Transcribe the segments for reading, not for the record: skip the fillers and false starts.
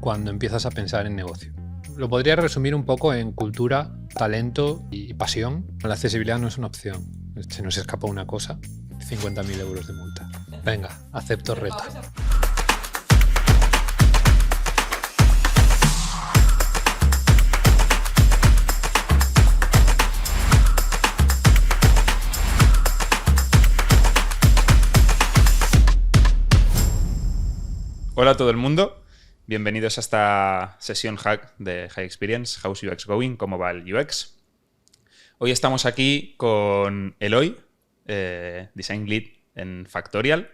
cuando empiezas a pensar en negocio. Lo podría resumir un poco en cultura, talento y pasión. La accesibilidad no es una opción. Se nos escapa una cosa, 50.000 euros de multa. Venga, acepto el reto. Hola a todo el mundo, bienvenidos a esta sesión hack de High Experience, How's UX Going, cómo va el UX. Hoy estamos aquí con Eloy, Design Lead en Factorial,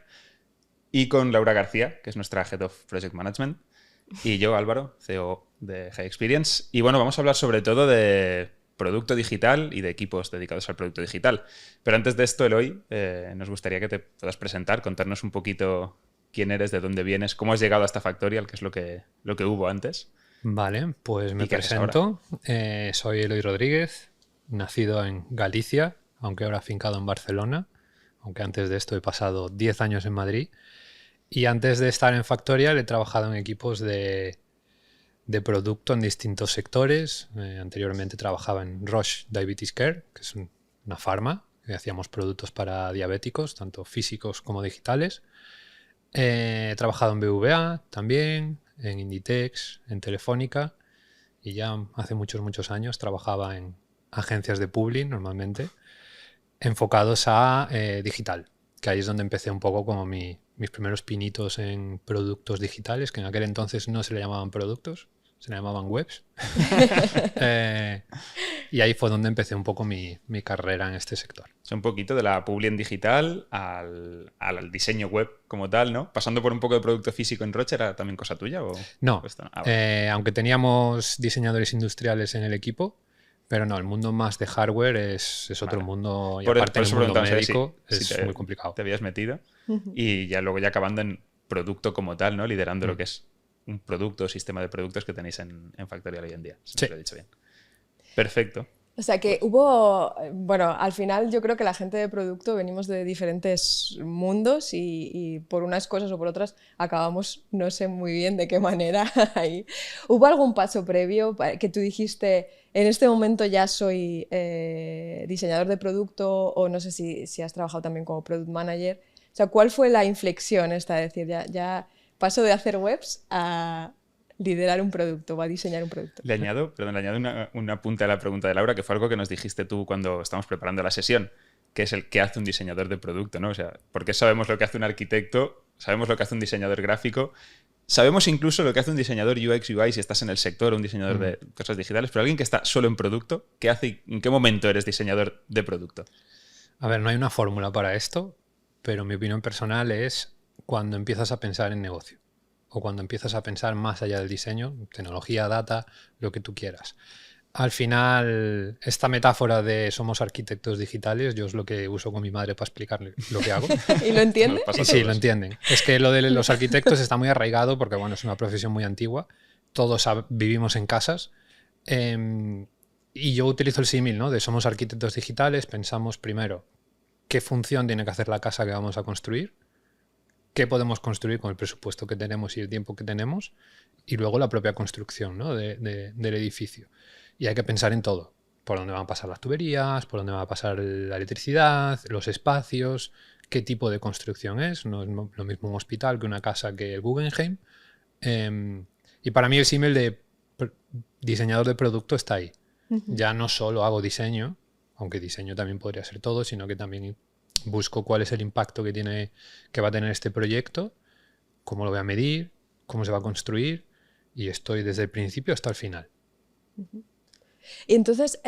y con Laura García, que es nuestra Head of Project Management, y yo, Álvaro, CEO de High Experience. Y bueno, vamos a hablar sobre todo de producto digital y de equipos dedicados al producto digital. Pero antes de esto, Eloy, nos gustaría que te puedas presentar, contarnos un poquito quién eres, de dónde vienes, cómo has llegado hasta Factorial, que es lo que hubo antes. Vale, pues me presento. Soy Eloy Rodríguez, nacido en Galicia, aunque ahora afincado en Barcelona, aunque antes de esto he pasado 10 años en Madrid. Y antes de estar en Factorial he trabajado en equipos de producto en distintos sectores. Anteriormente trabajaba en Roche Diabetes Care, que es una farma, que hacíamos productos para diabéticos, tanto físicos como digitales. He trabajado en BVA también, en Inditex, en Telefónica, y ya hace muchos años trabajaba en agencias de publi normalmente, enfocados a digital, que ahí es donde empecé un poco como mis primeros pinitos en productos digitales, que en aquel entonces no se le llamaban productos, se le llamaban webs. Y ahí fue donde empecé un poco mi carrera en este sector. Es un poquito de la publi en digital al diseño web como tal, ¿no? Pasando por un poco de producto físico en Roche, ¿era también cosa tuya? ¿O no, esto no? Vale. Aunque teníamos diseñadores industriales en el equipo, pero no, el mundo más de hardware es otro Vale. mundo, y por aparte el mundo médico si es muy complicado. Te habías metido y ya luego ya acabando en producto como tal, ¿no? Liderando lo que es un producto o sistema de productos que tenéis en Factorial hoy en día. Si Sí. lo he dicho bien. Perfecto. O sea que hubo, bueno, al final yo creo que la gente de producto venimos de diferentes mundos y por unas cosas o por otras acabamos, no sé muy bien de qué manera ahí. ¿Hubo algún paso previo que tú dijiste, en este momento ya soy diseñador de producto, o no sé si has trabajado también como product manager? O sea, ¿cuál fue la inflexión esta? Es decir, ya paso de hacer webs a liderar un producto o a diseñar un producto. Le añado un apunte a la pregunta de Laura, que fue algo que nos dijiste tú cuando estábamos preparando la sesión, que es el qué hace un diseñador de producto, ¿no? O sea, porque sabemos lo que hace un arquitecto, sabemos lo que hace un diseñador gráfico, sabemos incluso lo que hace un diseñador UX, UI si estás en el sector, un diseñador de cosas digitales, pero alguien que está solo en producto, ¿qué hace y en qué momento eres diseñador de producto? A ver, no hay una fórmula para esto, pero mi opinión personal es cuando empiezas a pensar en negocio, o cuando empiezas a pensar más allá del diseño, tecnología, data, lo que tú quieras. Al final, esta metáfora de somos arquitectos digitales, yo es lo que uso con mi madre para explicarle lo que hago. ¿Y lo entiende? Sí, lo entienden. Es que lo de los arquitectos está muy arraigado porque, bueno, es una profesión muy antigua. Todos vivimos en casas. Y yo utilizo el símil, ¿no? De somos arquitectos digitales, pensamos primero qué función tiene que hacer la casa que vamos a construir, qué podemos construir con el presupuesto que tenemos y el tiempo que tenemos, y luego la propia construcción, ¿no? del edificio. Y hay que pensar en todo. Por dónde van a pasar las tuberías, por dónde va a pasar la electricidad, los espacios, qué tipo de construcción es. No es lo mismo un hospital que una casa que el Guggenheim. Y para mí el símil de diseñador de producto está ahí. Ya no solo hago diseño, aunque diseño también podría ser todo, sino que también busco cuál es el impacto que va a tener este proyecto, cómo lo voy a medir, cómo se va a construir, y estoy desde el principio hasta el final. Y entonces,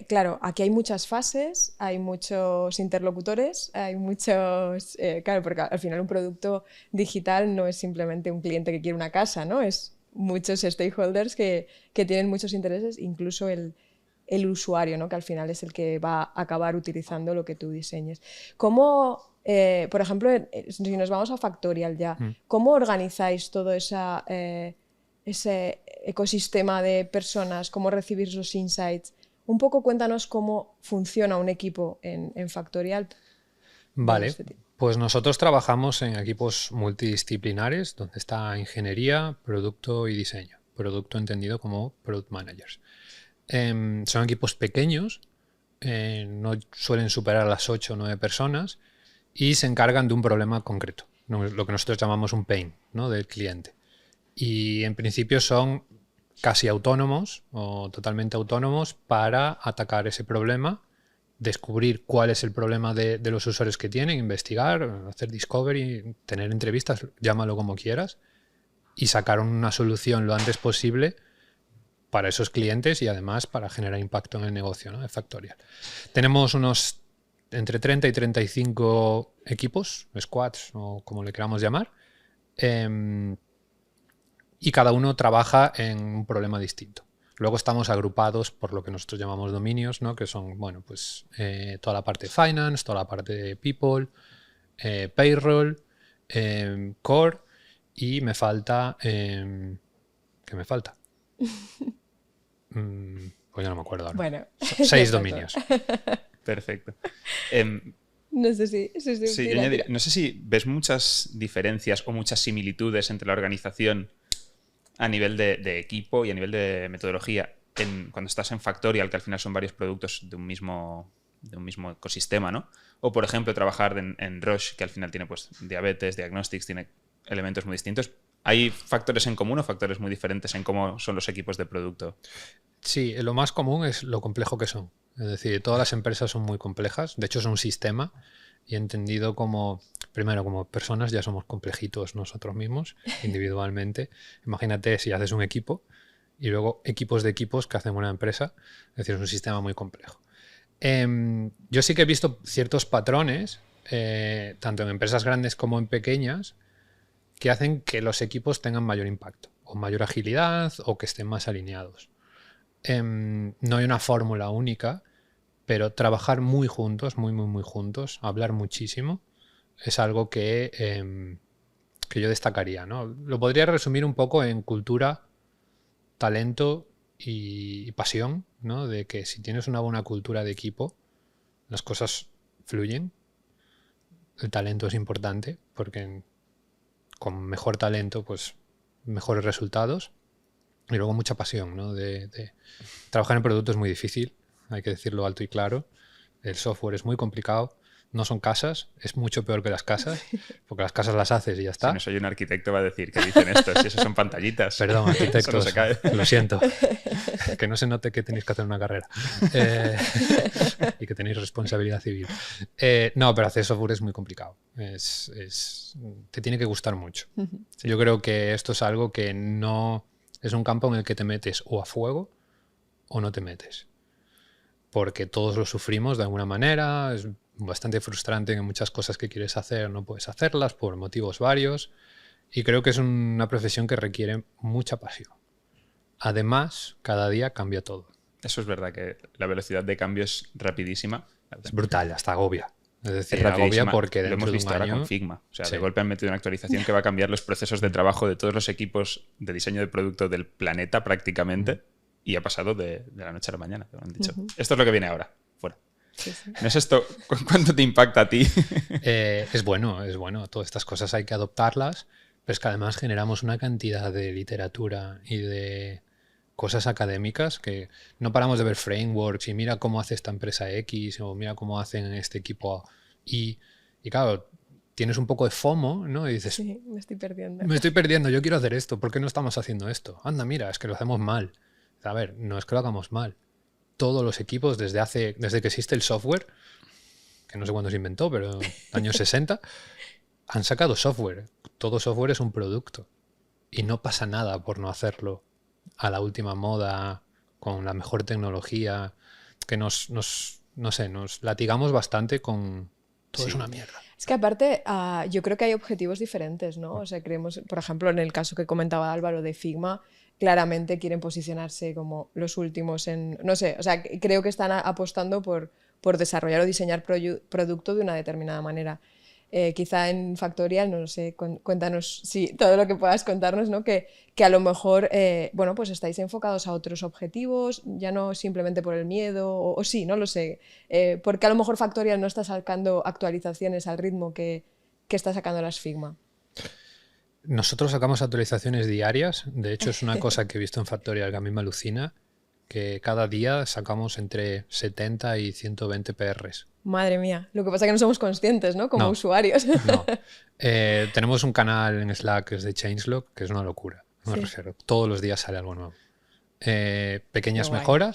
claro, aquí hay muchas fases, hay muchos interlocutores, hay muchos... claro, porque al final un producto digital no es simplemente un cliente que quiere una casa, ¿no? Es muchos stakeholders que tienen muchos intereses, incluso el usuario, ¿no? Que al final es el que va a acabar utilizando lo que tú diseñes. ¿Cómo, por ejemplo, si nos vamos a Factorial ya, cómo organizáis todo ese ecosistema de personas, cómo recibir esos insights? Un poco cuéntanos cómo funciona un equipo en Factorial. Vale, Pues nosotros trabajamos en equipos multidisciplinares donde está ingeniería, producto y diseño. Producto entendido como product managers. Son equipos pequeños, no suelen superar las 8 o 9 personas y se encargan de un problema concreto, lo que nosotros llamamos un pain, ¿no?, del cliente. Y en principio son casi autónomos o totalmente autónomos para atacar ese problema, descubrir cuál es el problema de los usuarios que tienen, investigar, hacer discovery, tener entrevistas, llámalo como quieras, y sacar una solución lo antes posible para esos clientes y además para generar impacto en el negocio, ¿no?, de Factorial. Tenemos unos entre 30 y 35 equipos, squads o como le queramos llamar, y cada uno trabaja en un problema distinto. Luego estamos agrupados por lo que nosotros llamamos dominios, ¿no?, que son, bueno, pues toda la parte de finance, toda la parte de people, payroll, core, y me falta... ¿qué me falta? Pues ya no me acuerdo ahora. Bueno, 6 dominios. Perfecto. No sé si Sí, yo añadiría, no sé si ves muchas diferencias o muchas similitudes entre la organización a nivel de equipo y a nivel de metodología cuando estás en Factorial, que al final son varios productos de un mismo ecosistema, ¿no? O, por ejemplo, trabajar en Roche, que al final tiene pues diabetes, diagnostics, tiene elementos muy distintos. ¿Hay factores en común o factores muy diferentes en cómo son los equipos de producto? Sí, lo más común es lo complejo que son. Es decir, todas las empresas son muy complejas. De hecho, es un sistema y entendido como, primero, como personas ya somos complejitos nosotros mismos, individualmente. Imagínate si haces un equipo y luego equipos de equipos que hacen una empresa. Es decir, es un sistema muy complejo. Yo sí que he visto ciertos patrones, tanto en empresas grandes como en pequeñas, que hacen que los equipos tengan mayor impacto, o mayor agilidad, o que estén más alineados. No hay una fórmula única, pero trabajar muy juntos, muy juntos, hablar muchísimo, es algo que yo destacaría, ¿no? Lo podría resumir un poco en cultura, talento y pasión, ¿no? De que si tienes una buena cultura de equipo, las cosas fluyen. El talento es importante porque con mejor talento, pues mejores resultados. Y luego mucha pasión, ¿no? Trabajar en producto es muy difícil, hay que decirlo alto y claro. El software es muy complicado. No son casas, es mucho peor que las casas, porque las casas las haces y ya está. Si no soy un arquitecto va a decir que dicen esto, si eso son pantallitas. Perdón, arquitectos, no se cae. lo siento. Que no se note que tenéis que hacer una carrera y que tenéis responsabilidad civil. No, pero hacer software es muy complicado. Te tiene que gustar mucho. Sí. Yo creo que esto es algo que no... Es un campo en el que te metes o a fuego o no te metes. Porque todos lo sufrimos de alguna manera, es bastante frustrante que muchas cosas que quieres hacer no puedes hacerlas por motivos varios, y creo que es una profesión que requiere mucha pasión. Además, cada día cambia todo. Eso es verdad, que la velocidad de cambio es rapidísima. Es brutal, hasta agobia. Es decir, es agobia porque lo hemos visto ahora con Figma. O sea, sí. De golpe han metido una actualización que va a cambiar los procesos de trabajo de todos los equipos de diseño de producto del planeta prácticamente, y ha pasado de la noche a la mañana. Han dicho, esto es lo que viene ahora, fuera. Sí, sí. ¿No es esto? ¿Cuánto te impacta a ti? Es bueno. Todas estas cosas hay que adoptarlas, pero es que además generamos una cantidad de literatura y de cosas académicas que no paramos de ver frameworks y mira cómo hace esta empresa X o mira cómo hacen este equipo Y claro, tienes un poco de FOMO, ¿no? Y dices, sí, me estoy perdiendo. Me estoy perdiendo, yo quiero hacer esto, ¿por qué no estamos haciendo esto? Anda, mira, es que lo hacemos mal. A ver, no es que lo hagamos mal. Todos los equipos, desde que existe el software, que no sé cuándo se inventó, pero años 60, han sacado software. Todo software es un producto. Y no pasa nada por no hacerlo a la última moda, con la mejor tecnología, que nos latigamos bastante con todo. Sí. Es una mierda. Es que aparte, yo creo que hay objetivos diferentes, ¿no? O sea, creemos, por ejemplo, en el caso que comentaba Álvaro de Figma, claramente quieren posicionarse como los últimos en... No sé, o sea, creo que están apostando por desarrollar o diseñar producto de una determinada manera. quizá en Factorial, no lo sé, cuéntanos todo lo que puedas contarnos, ¿no? Que a lo mejor, bueno, pues estáis enfocados a otros objetivos, ya no simplemente por el miedo, o sí, no lo sé, porque a lo mejor Factorial no está sacando actualizaciones al ritmo que está sacando las Figma. Nosotros sacamos actualizaciones diarias. De hecho, es una cosa que he visto en Factorial que a mí me alucina, que cada día sacamos entre 70 y 120 PRs. Madre mía, lo que pasa es que no somos conscientes, ¿no? Como No, usuarios. No. Tenemos un canal en Slack que es de Changelog, que es una locura. Sí. Todos los días sale algo nuevo. Pequeñas Qué guay.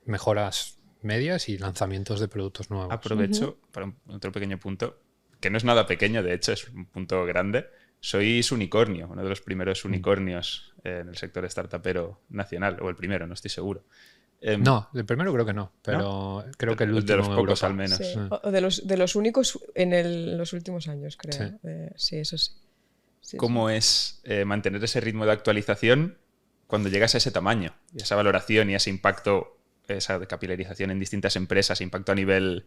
mejoras medias y lanzamientos de productos nuevos. Aprovecho para otro pequeño punto, que no es nada pequeño, de hecho, es un punto grande. Sois unicornio, uno de los primeros unicornios en el sector startupero nacional, o el primero, no estoy seguro. No, el primero creo que no, pero creo que el último de los en pocos Europa. al menos. Sí. O de los únicos en los últimos años, creo. Sí. Sí, eso sí. Sí, ¿Cómo es mantener ese ritmo de actualización cuando llegas a ese tamaño? Y esa valoración y ese impacto, esa capilarización en distintas empresas, impacto a nivel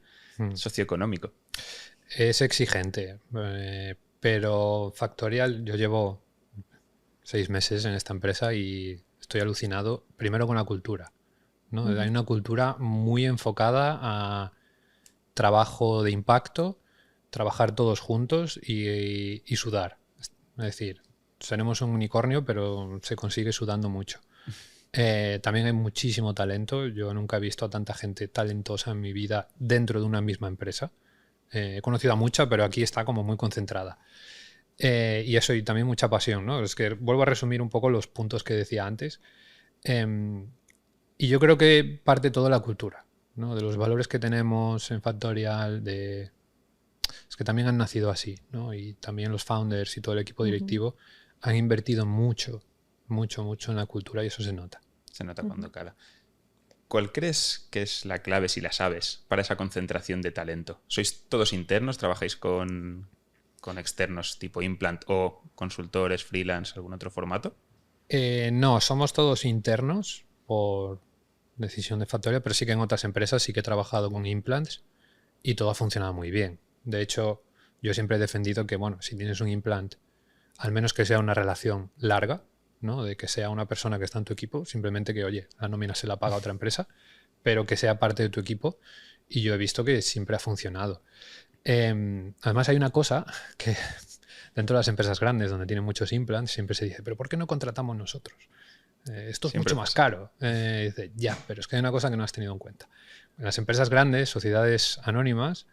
socioeconómico. Es exigente, pero Factorial, yo llevo 6 meses en esta empresa y estoy alucinado, primero con la cultura, ¿no? Hay una cultura muy enfocada a trabajo de impacto, trabajar todos juntos y sudar. Es decir, seremos un unicornio, pero se consigue sudando mucho. También hay muchísimo talento. Yo nunca he visto a tanta gente talentosa en mi vida dentro de una misma empresa. He conocido a mucha, pero aquí está como muy concentrada. Y eso, y también mucha pasión, ¿no? Es que vuelvo a resumir un poco los puntos que decía antes. Y yo creo que parte toda la cultura, ¿no? De los valores que tenemos en Factorial, es que también han nacido así, ¿no? Y también los founders y todo el equipo directivo han invertido mucho en la cultura y eso se nota. Se nota cuando cala. ¿Cuál crees que es la clave, si la sabes, para esa concentración de talento? ¿Sois todos internos? ¿Trabajáis con externos tipo Implant o consultores, freelance, algún otro formato? No, somos todos internos por decisión de Factorial, pero sí que en otras empresas sí que he trabajado con implants y todo ha funcionado muy bien. De hecho, yo siempre he defendido que, bueno, si tienes un implant, al menos que sea una relación larga, ¿no? De que sea una persona que está en tu equipo, simplemente que, oye, la nómina se la paga otra empresa, pero que sea parte de tu equipo, y yo he visto que siempre ha funcionado. Además hay una cosa que dentro de las empresas grandes donde tienen muchos implants siempre se dice, pero ¿por qué no contratamos nosotros? Esto es Siempre mucho más pasa. caro. Dice, ya, pero es que hay una cosa que no has tenido en cuenta. En las empresas grandes, sociedades anónimas,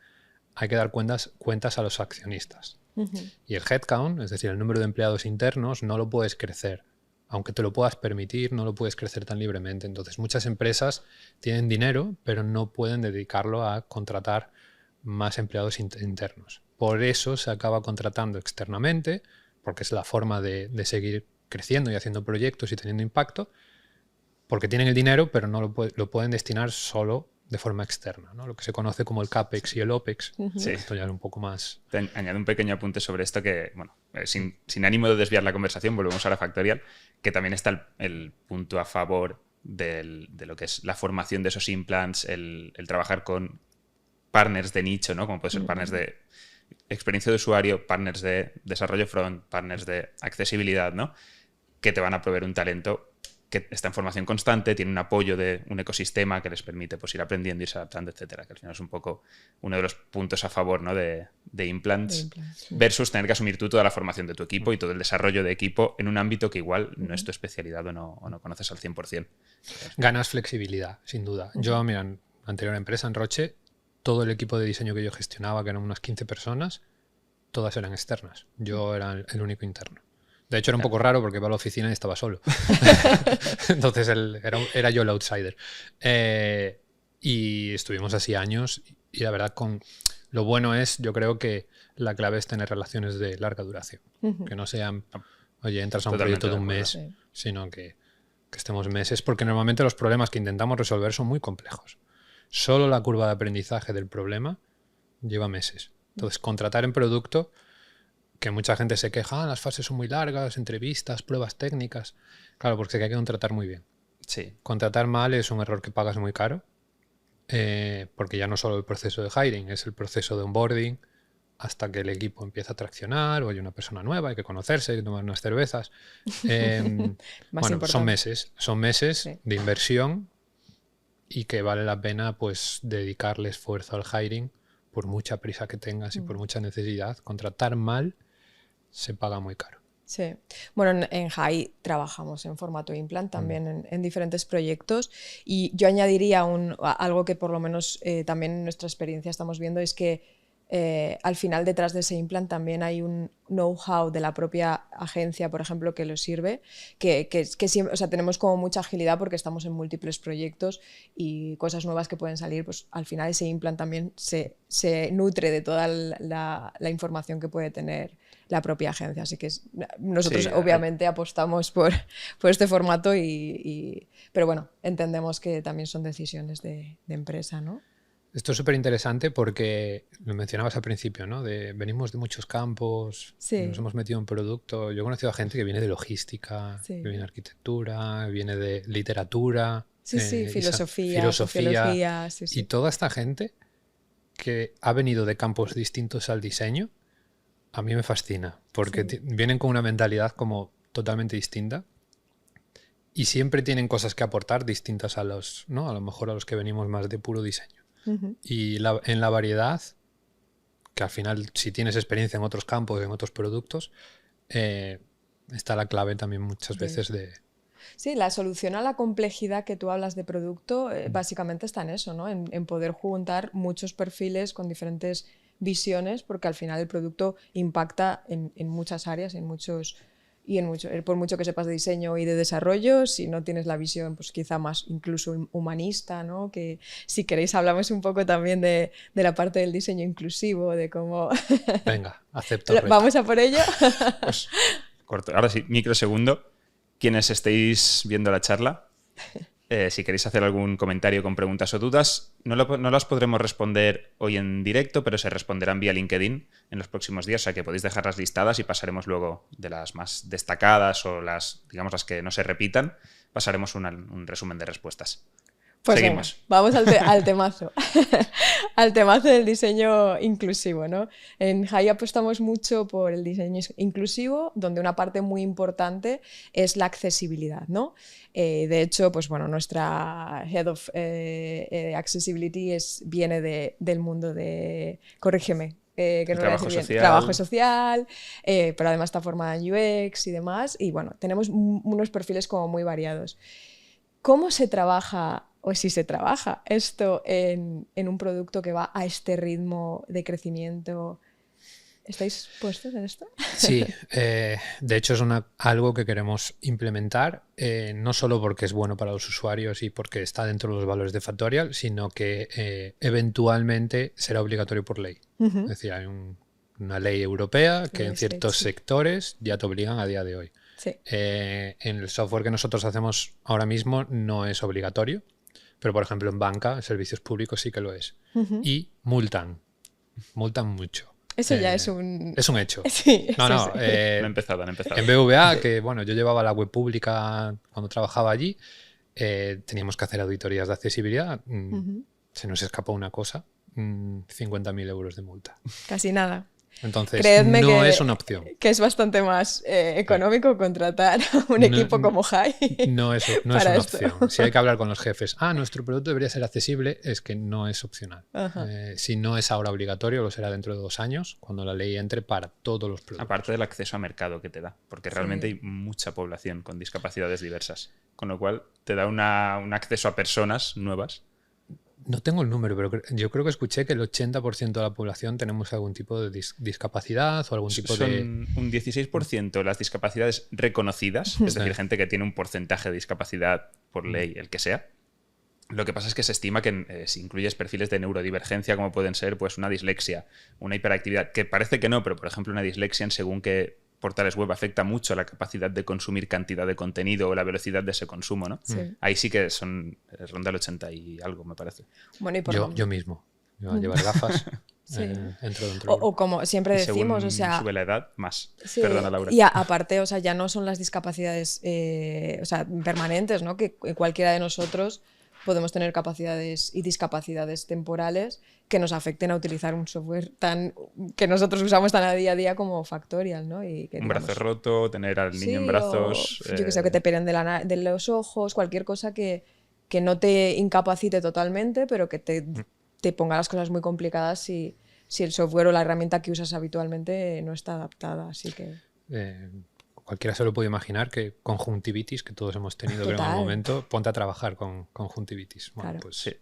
hay que dar cuentas a los accionistas. Y el headcount, es decir, el número de empleados internos, no lo puedes crecer. Aunque te lo puedas permitir, no lo puedes crecer tan libremente. Entonces, muchas empresas tienen dinero, pero no pueden dedicarlo a contratar más empleados internos. Por eso se acaba contratando externamente, porque es la forma de seguir creciendo y haciendo proyectos y teniendo impacto, porque tienen el dinero, pero no lo pueden destinar solo de forma externa, ¿no? Lo que se conoce como el CAPEX y el OPEX. Sí. Esto ya es un poco más... Te añado un pequeño apunte sobre esto que, bueno, sin ánimo de desviar la conversación, volvemos a la Factorial, que también está el punto a favor de lo que es la formación de esos implants, el trabajar con partners de nicho, ¿no? Como puede ser partners de experiencia de usuario, partners de desarrollo front, partners de accesibilidad, ¿no? Que te van a proveer un talento que está en formación constante, tiene un apoyo de un ecosistema que les permite pues, ir aprendiendo, irse adaptando, etcétera. Que al final es un poco uno de los puntos a favor, ¿no? de implants, versus tener que asumir tú toda la formación de tu equipo y todo el desarrollo de equipo en un ámbito que igual no es tu especialidad o no conoces al 100%. Ganas flexibilidad, sin duda. Yo, mira, en la anterior empresa, en Roche, todo el equipo de diseño que yo gestionaba, que eran unas 15 personas, todas eran externas. Yo era el único interno. De hecho, era un poco raro porque iba a la oficina y estaba solo. Entonces era yo el outsider. Y estuvimos así años y la verdad lo bueno es, yo creo que la clave es tener relaciones de larga duración. Que no sean, oye, entras a un Totalmente proyecto de un de mes, acuerdo. sino que estemos meses, porque normalmente los problemas que intentamos resolver son muy complejos. Solo la curva de aprendizaje del problema lleva meses. Entonces, contratar en producto, que mucha gente se queja, las fases son muy largas, entrevistas, pruebas técnicas. Claro, porque hay que contratar muy bien. Sí. Contratar mal es un error que pagas muy caro, porque ya no solo el proceso de hiring, es el proceso de onboarding, hasta que el equipo empieza a traccionar, o hay una persona nueva, hay que conocerse, hay que tomar unas cervezas. Bueno, son meses Sí. de inversión y que vale la pena pues dedicarle esfuerzo al hiring por mucha prisa que tengas y por mucha necesidad. Contratar mal se paga muy caro. Sí. Bueno, en High trabajamos en formato implant también en diferentes proyectos, y yo añadiría algo que por lo menos también en nuestra experiencia estamos viendo, es que al final detrás de ese implant también hay un know-how de la propia agencia, por ejemplo, que lo sirve, que siempre, o sea, tenemos como mucha agilidad porque estamos en múltiples proyectos y cosas nuevas que pueden salir, pues al final ese implant también se nutre de toda la información que puede tener la propia agencia. Así que nosotros obviamente apostamos por este formato, pero bueno, entendemos que también son decisiones de empresa, ¿no? Esto es súper interesante porque lo mencionabas al principio, ¿no? Venimos de muchos campos, Sí. nos hemos metido en producto. Yo he conocido a gente que viene de logística, Sí. que viene de arquitectura, viene de literatura. Sí, filosofía, sí. Y toda esta gente que ha venido de campos distintos al diseño, a mí me fascina, porque vienen con una mentalidad como totalmente distinta y siempre tienen cosas que aportar distintas a los, ¿no? A lo mejor a los que venimos más de puro diseño. Y en la variedad, que al final si tienes experiencia en otros campos, en otros productos, está la clave también muchas veces de... Sí, la solución a la complejidad que tú hablas de producto básicamente está en eso, ¿no? En poder juntar muchos perfiles con diferentes visiones, porque al final el producto impacta en muchas áreas, por mucho que sepas de diseño y de desarrollo, si no tienes la visión pues quizá más incluso humanista, ¿no? Que si queréis hablamos un poco también de la parte del diseño inclusivo, de cómo... Venga, acepto. ¿Vamos a por ello? Pues, corto. Ahora sí, microsegundo. Quienes estéis viendo la charla, si queréis hacer algún comentario con preguntas o dudas, no las podremos responder hoy en directo, pero se responderán vía LinkedIn en los próximos días, o sea que podéis dejarlas listadas y pasaremos luego de las más destacadas o las que no se repitan, pasaremos un resumen de respuestas. Pues seguimos. Venga, vamos al temazo. Al temazo del diseño inclusivo, ¿no? En High apostamos mucho por el diseño inclusivo, donde una parte muy importante es la accesibilidad, ¿no? De hecho, pues bueno, nuestra Head of Accessibility viene del mundo de... Corrígeme. Que no trabajo social, pero además está formada en UX y demás, y bueno, tenemos unos perfiles como muy variados. ¿Cómo se trabaja, o si se trabaja esto en un producto que va a este ritmo de crecimiento? ¿Estáis puestos en esto? Sí, de hecho es algo que queremos implementar, no solo porque es bueno para los usuarios y porque está dentro de los valores de Factorial, sino que eventualmente será obligatorio por ley. Es decir, hay una ley europea que en ciertos sectores ya te obligan a día de hoy. Sí. En el software que nosotros hacemos ahora mismo no es obligatorio, pero por ejemplo en banca, en servicios públicos sí que lo es. Y multan mucho. Eso ya es un... Es un hecho. Sí, no. Han empezado. En BVA, que bueno, yo llevaba la web pública cuando trabajaba allí, teníamos que hacer auditorías de accesibilidad. Se nos escapó una cosa, 50.000 euros de multa. Casi nada. Entonces, Creedme no es una opción. Que es bastante más económico contratar a un equipo como High. No es una opción. Si hay que hablar con los jefes, nuestro producto debería ser accesible, es que no es opcional. Si no es ahora obligatorio, lo será dentro de 2 años, cuando la ley entre para todos los productos. Aparte del acceso a mercado que te da, porque realmente hay mucha población con discapacidades diversas, con lo cual te da un acceso a personas nuevas. No tengo el número, pero yo creo que escuché que el 80% de la población tenemos algún tipo de discapacidad o algún tipo de... Son un 16% las discapacidades reconocidas, es decir, gente que tiene un porcentaje de discapacidad por ley, el que sea. Lo que pasa es que se estima que si incluyes perfiles de neurodivergencia, como pueden ser pues una dislexia, una hiperactividad, que parece que no, pero por ejemplo una dislexia en según qué portales web afecta mucho a la capacidad de consumir cantidad de contenido o la velocidad de ese consumo, ¿no? Sí. Ahí sí que ronda el 80 y algo, me parece. Bueno, y yo mismo. Yo a llevar gafas. Sí. Entro. O como siempre decimos, según o sea... sube la edad, más. Sí, Perdona, Laura. y aparte, o sea, ya no son las discapacidades permanentes, ¿no? Que cualquiera de nosotros podemos tener capacidades y discapacidades temporales que nos afecten a utilizar un software que nosotros usamos tan a día como Factorial, ¿no? Y que, un brazo roto, tener al niño en brazos... yo que sé, que te pelen de los ojos, cualquier cosa que no te incapacite totalmente, pero que te ponga las cosas muy complicadas si el software o la herramienta que usas habitualmente no está adaptada. Así que... cualquiera se lo puede imaginar que conjuntivitis, que todos hemos tenido en algún momento, ponte a trabajar con conjuntivitis. Bueno, claro. pues sí.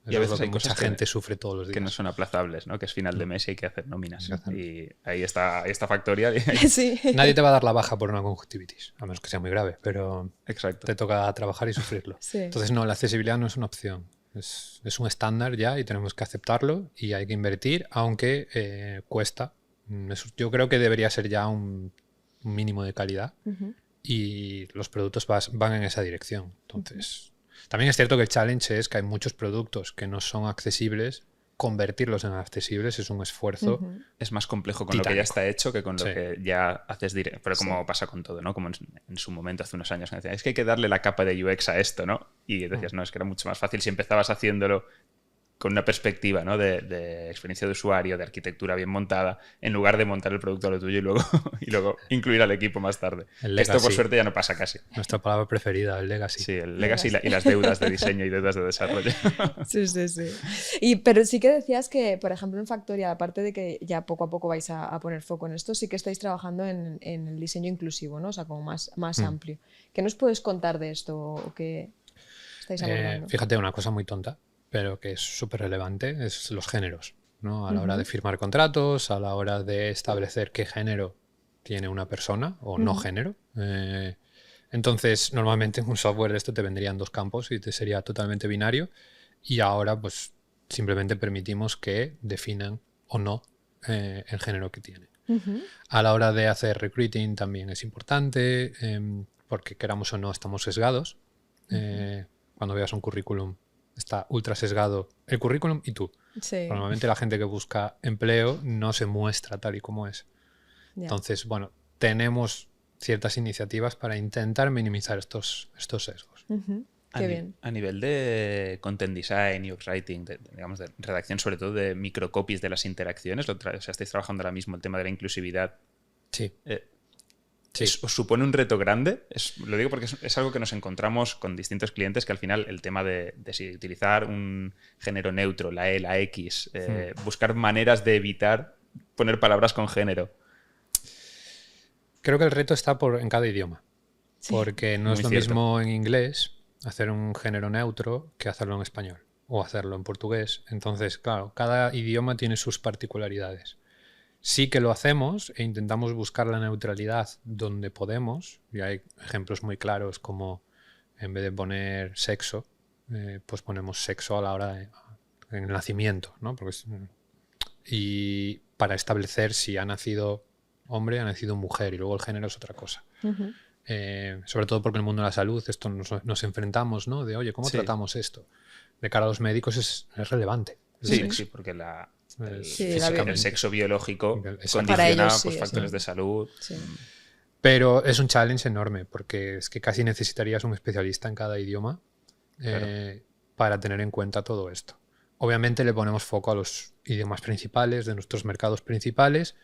Y a veces hay mucha gente sufre todos los días. Que no son aplazables, ¿no? Que es final de mes y hay que hacer nóminas. Y ahí está Factorial. Sí. Nadie te va a dar la baja por una conjuntivitis, a menos que sea muy grave, pero exacto, te toca trabajar y sufrirlo. Sí. Entonces, no, la accesibilidad no es una opción. Es un estándar ya y tenemos que aceptarlo y hay que invertir, aunque cuesta. Yo creo que debería ser ya un mínimo de calidad y los productos van en esa dirección. Entonces... También es cierto que el challenge es que hay muchos productos que no son accesibles. Convertirlos en accesibles es un esfuerzo. Es más complejo con titánico. Lo que ya está hecho que con lo Sí. que ya haces directo. Pero como pasa con todo, ¿no? Como en su momento, hace unos años, que decían, es que hay que darle la capa de UX a esto, ¿no? Y decías, no, es que era mucho más fácil si empezabas haciéndolo con una perspectiva, ¿no? de experiencia de usuario, de arquitectura bien montada, en lugar de montar el producto a lo tuyo y luego incluir al equipo más tarde. Esto, por suerte, ya no pasa casi. Nuestra palabra preferida, el legacy. Sí, el legacy y las deudas de diseño y deudas de desarrollo. Sí. Pero sí que decías que, por ejemplo, en Factorial, aparte de que ya poco a poco vais a poner foco en esto, sí que estáis trabajando en el diseño inclusivo, ¿no? O sea, como más amplio. ¿Qué nos puedes contar de esto o qué estáis abordando? Fíjate, una cosa muy tonta, pero que es súper relevante, es los géneros, ¿no? A la hora de firmar contratos, a la hora de establecer qué género tiene una persona o no género. Entonces, normalmente en un software de esto te vendrían dos campos y te sería totalmente binario y ahora pues simplemente permitimos que definan o no el género que tiene. A la hora de hacer recruiting también es importante porque queramos o no estamos sesgados. Cuando veas un currículum está ultra sesgado el currículum y tú. Sí. Normalmente la gente que busca empleo no se muestra tal y como es. Yeah. Entonces, bueno, tenemos ciertas iniciativas para intentar minimizar estos sesgos. Qué bien. A nivel de content design, UX writing, digamos de redacción sobre todo de microcopies de las interacciones, o sea, estáis trabajando ahora mismo el tema de la inclusividad. Sí. Sí. ¿Os supone un reto grande? Lo digo porque es algo que nos encontramos con distintos clientes que al final el tema de si utilizar un género neutro, la E, la X, buscar maneras de evitar poner palabras con género. Creo que el reto está en cada idioma. Sí. Porque no es lo cierto. mismo en inglés hacer un género neutro que hacerlo en español o hacerlo en portugués. Entonces, claro, cada idioma tiene sus particularidades. Sí que lo hacemos e intentamos buscar la neutralidad donde podemos. Y hay ejemplos muy claros como en vez de poner sexo, pues ponemos sexo a la hora de en el nacimiento, ¿no? Y para establecer si ha nacido hombre, ha nacido mujer y luego el género es otra cosa. Sobre todo porque en el mundo de la salud esto nos enfrentamos, ¿no? De, oye, ¿cómo tratamos esto? De cara a los médicos es relevante. Sí, porque el sexo biológico para ellos, pues, factores de salud. Sí. Pero es un challenge enorme porque es que casi necesitarías un especialista en cada idioma para tener en cuenta todo esto. Obviamente le ponemos foco a los idiomas principales de nuestros mercados principales,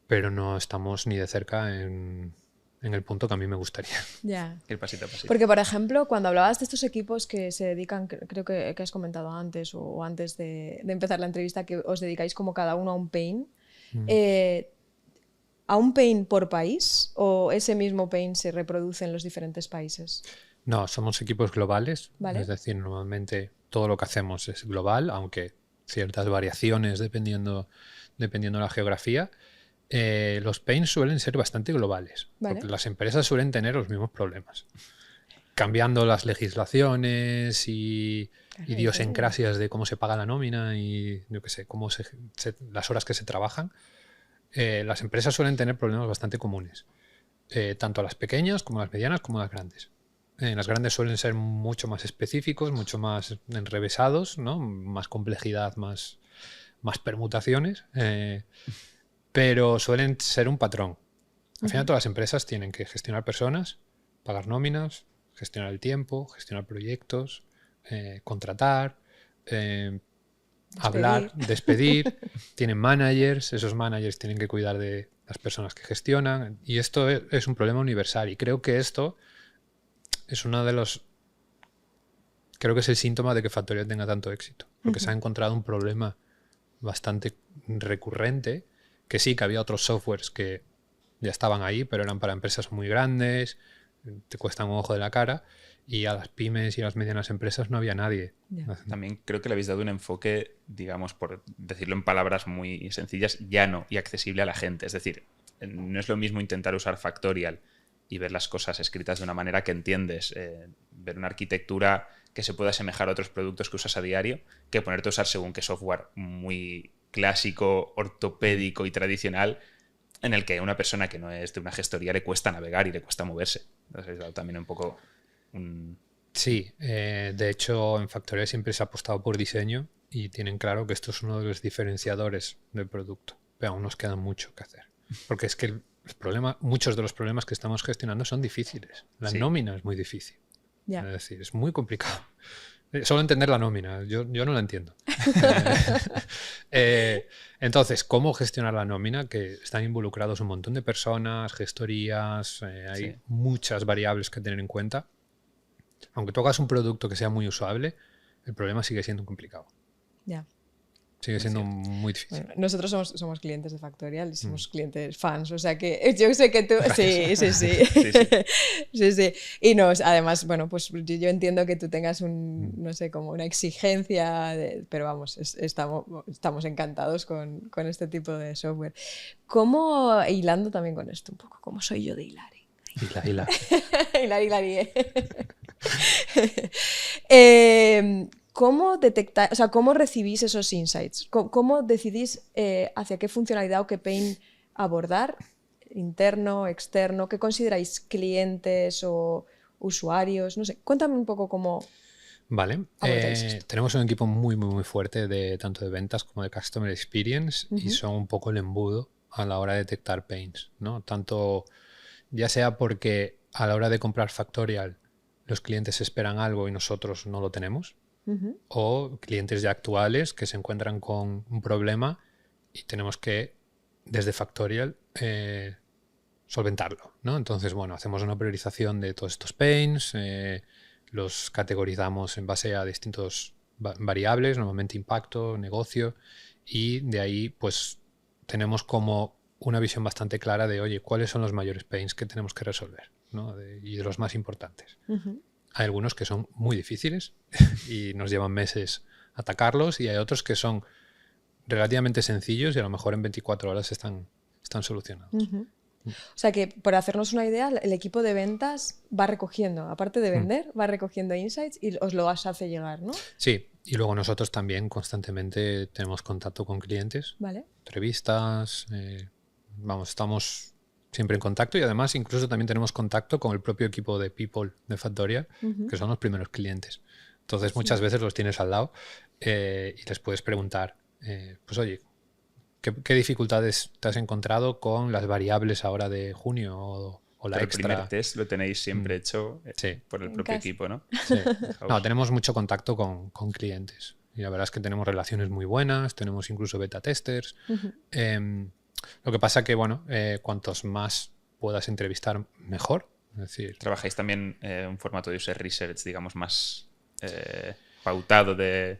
pero no estamos ni de cerca en el punto que a mí me gustaría. Ya. Ir pasito a pasito. Porque, por ejemplo, cuando hablabas de estos equipos que se dedican, creo que has comentado antes o antes de empezar la entrevista, que os dedicáis como cada uno a un pain, ¿a un pain por país o ese mismo pain se reproduce en los diferentes países? No, somos equipos globales, ¿vale? Es decir, normalmente todo lo que hacemos es global, aunque ciertas variaciones dependiendo de la geografía. Los pains suelen ser bastante globales, ¿vale? Porque las empresas suelen tener los mismos problemas. Cambiando las legislaciones y idiosincrasias de cómo se paga la nómina y yo qué sé, cómo las horas que se trabajan, las empresas suelen tener problemas bastante comunes, tanto las pequeñas como las medianas como las grandes. Las grandes suelen ser mucho más específicos, mucho más enrevesados, ¿no? Más complejidad, más permutaciones. Pero suelen ser un patrón. Al final todas las empresas tienen que gestionar personas, pagar nóminas, gestionar el tiempo, gestionar proyectos, contratar, hablar, despedir. Tienen managers, esos managers tienen que cuidar de las personas que gestionan, y esto es un problema universal, y creo que esto es uno de los... Creo que es el síntoma de que Factorial tenga tanto éxito, porque se ha encontrado un problema bastante recurrente, que sí, que había otros softwares que ya estaban ahí, pero eran para empresas muy grandes, te cuestan un ojo de la cara, y a las pymes y a las medianas empresas no había nadie. También creo que le habéis dado un enfoque, digamos, por decirlo en palabras muy sencillas, llano y accesible a la gente. Es decir, no es lo mismo intentar usar Factorial y ver las cosas escritas de una manera que entiendes, ver una arquitectura que se pueda asemejar a otros productos que usas a diario, que ponerte a usar según qué software muy clásico, ortopédico y tradicional, en el que a una persona que no es de una gestoría le cuesta navegar y le cuesta moverse. Entonces, también un poco Sí, de hecho en Factorial siempre se ha apostado por diseño y tienen claro que esto es uno de los diferenciadores del producto, pero aún nos queda mucho que hacer, porque es que el problema, muchos de los problemas que estamos gestionando son difíciles. La nómina es muy difícil. Es decir, es muy complicado. Solo entender la nómina, yo no la entiendo. Entonces, ¿cómo gestionar la nómina? Que están involucrados un montón de personas, gestorías, hay muchas variables que tener en cuenta. Aunque tú hagas un producto que sea muy usable, el problema sigue siendo complicado. Sigue siendo muy difícil. Bueno, nosotros somos clientes de Factorial y somos clientes fans, o sea que yo sé que tú... Sí. Sí. Y además, bueno, pues yo entiendo que tú tengas no sé, como una exigencia, pero vamos, estamos encantados con este tipo de software. ¿Cómo, hilando también con esto un poco, cómo soy yo de Hilari? Hilari. ¿Cómo detectar, o sea, cómo recibís esos insights? ¿Cómo decidís hacia qué funcionalidad o qué pain abordar? ¿Interno, externo? ¿Qué consideráis clientes o usuarios? No sé, cuéntame un poco cómo... Vale, tenemos un equipo muy fuerte tanto de ventas como de Customer Experience, y son un poco el embudo a la hora de detectar pains, ¿no? Tanto ya sea porque a la hora de comprar Factorial los clientes esperan algo y nosotros no lo tenemos, o clientes ya actuales que se encuentran con un problema y tenemos que, desde Factorial, solventarlo, ¿no? Entonces, bueno, hacemos una priorización de todos estos pains, los categorizamos en base a distintos variables, normalmente impacto, negocio, y de ahí pues tenemos como una visión bastante clara de, oye, ¿cuáles son los mayores pains que tenemos que resolver? ¿No? Y de los más importantes. Hay algunos que son muy difíciles y nos llevan meses atacarlos, y hay otros que son relativamente sencillos y a lo mejor en 24 horas están solucionados. O sea que, por hacernos una idea, el equipo de ventas va recogiendo, aparte de vender, va recogiendo insights y os lo hace llegar, ¿no? Sí, y luego nosotros también constantemente tenemos contacto con clientes, entrevistas, estamos siempre en contacto, y además incluso también tenemos contacto con el propio equipo de People de Factorial, que son los primeros clientes. Entonces muchas veces los tienes al lado y les puedes preguntar, pues oye, ¿qué dificultades te has encontrado con las variables ahora de junio o la extra? El primer test lo tenéis siempre hecho por el propio equipo, ¿no? Sí. No, tenemos mucho contacto con clientes y la verdad es que tenemos relaciones muy buenas, tenemos incluso beta testers. Lo que pasa que, bueno, cuantos más puedas entrevistar, mejor. Es decir, ¿trabajáis también un formato de user research, digamos, más pautado de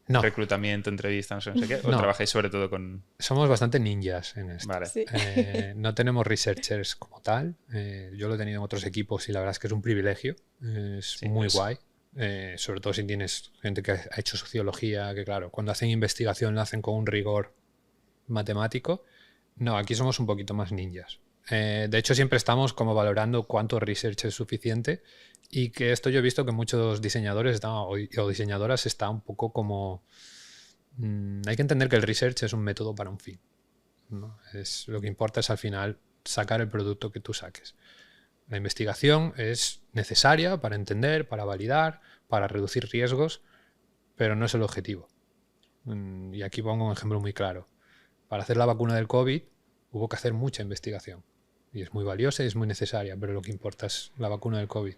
reclutamiento, entrevistas, no sé qué? ¿O trabajáis sobre todo con...? Somos bastante ninjas en esto. Vale. Sí. No tenemos researchers como tal. Yo lo he tenido en otros equipos y la verdad es que es un privilegio. Es muy guay. Sobre todo si tienes gente que ha hecho sociología, que claro, cuando hacen investigación la hacen con un rigor matemático. No, aquí somos un poquito más ninjas. De hecho, siempre estamos como valorando cuánto research es suficiente, y que esto yo he visto que muchos diseñadores o diseñadoras está un poco como... hay que entender que el research es un método para un fin, ¿no? Lo que importa es al final sacar el producto que tú saques. La investigación es necesaria para entender, para validar, para reducir riesgos, pero no es el objetivo. Y aquí pongo un ejemplo muy claro. Para hacer la vacuna del COVID hubo que hacer mucha investigación y es muy valiosa y es muy necesaria, pero lo que importa es la vacuna del COVID.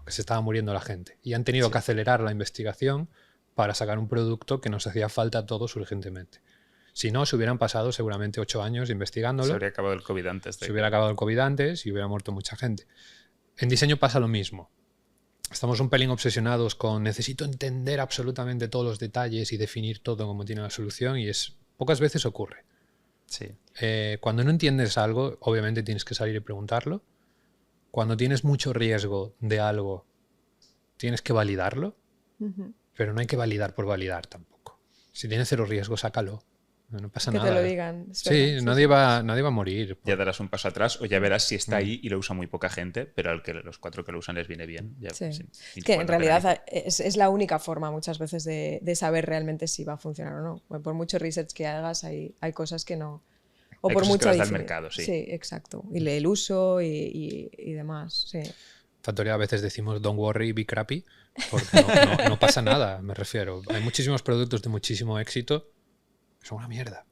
que se estaba muriendo la gente. Y han tenido que acelerar la investigación para sacar un producto que nos hacía falta a todos urgentemente. Si no, se hubieran pasado seguramente 8 años investigándolo. Se habría acabado el COVID antes. Se hubiera acabado el COVID antes y hubiera muerto mucha gente. En diseño pasa lo mismo. Estamos un pelín obsesionados con necesito entender absolutamente todos los detalles y definir todo como tiene la solución, y pocas veces ocurre. Sí. Cuando no entiendes algo, obviamente tienes que salir y preguntarlo. Cuando tienes mucho riesgo de algo, tienes que validarlo, pero no hay que validar por validar tampoco. Si tienes 0 riesgo, sácalo. No pasa nada. Que te lo digan. Sí, nadie va a morir. Ya darás un paso atrás o ya verás si está ahí y lo usa muy poca gente, pero al que los 4 que lo usan les viene bien. Ya, sí. sin Es que en realidad penalizar. es la única forma muchas veces de saber realmente si va a funcionar o no. Bueno, por mucho research que hagas, hay cosas que no. O hay por cosas mucho que las da el mercado, sí. Sí, exacto. Y el uso y demás, sí. Factoría a veces decimos don't worry, be crappy, porque no pasa nada, me refiero. Hay muchísimos productos de muchísimo éxito que son una mierda.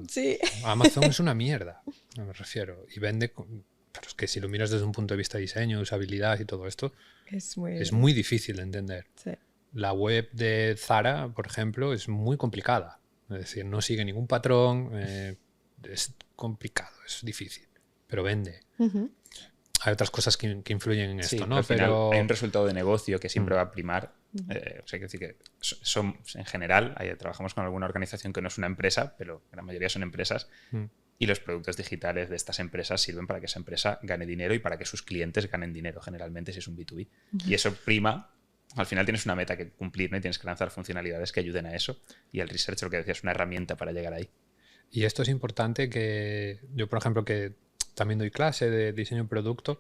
Sí. Amazon es una mierda, me refiero. Y vende, pero es que si lo miras desde un punto de vista de diseño, usabilidad y todo esto, es muy difícil de entender. Sí. La web de Zara, por ejemplo, es muy complicada. Es decir, no sigue ningún patrón, es complicado, es difícil, pero vende. Hay otras cosas que influyen en esto, sí, ¿no? Al final hay un resultado de negocio que siempre va a primar. O sea, quiero decir que son, en general, trabajamos con alguna organización que no es una empresa, pero la mayoría son empresas, y los productos digitales de estas empresas sirven para que esa empresa gane dinero y para que sus clientes ganen dinero, generalmente si es un B2B. Y eso prima. Al final tienes una meta que cumplir, ¿no? Y tienes que lanzar funcionalidades que ayuden a eso. Y el research, lo que decías, es una herramienta para llegar ahí. Y esto es importante, que yo, por ejemplo, que también doy clase de diseño de producto,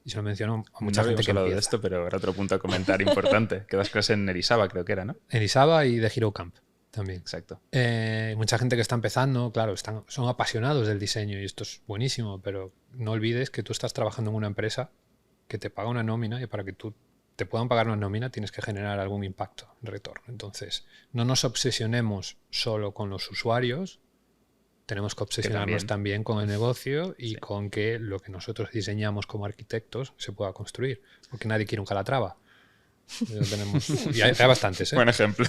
y se lo menciono a mucha gente que hablado empieza. de esto, pero era otro punto a comentar importante. Que das clase en Erisaba, creo que era, ¿no? En Erisaba y de Hero Camp también. Exacto. Mucha gente que está empezando, claro, son apasionados del diseño y esto es buenísimo, pero no olvides que tú estás trabajando en una empresa que te paga una nómina, y para que tú te puedan pagar una nómina tienes que generar algún impacto en retorno. Entonces, no nos obsesionemos solo con los usuarios, tenemos que obsesionarnos también con el negocio y con que lo que nosotros diseñamos como arquitectos se pueda construir, porque nadie quiere un Calatrava. Y hay bastantes, ¿eh? Buen ejemplo.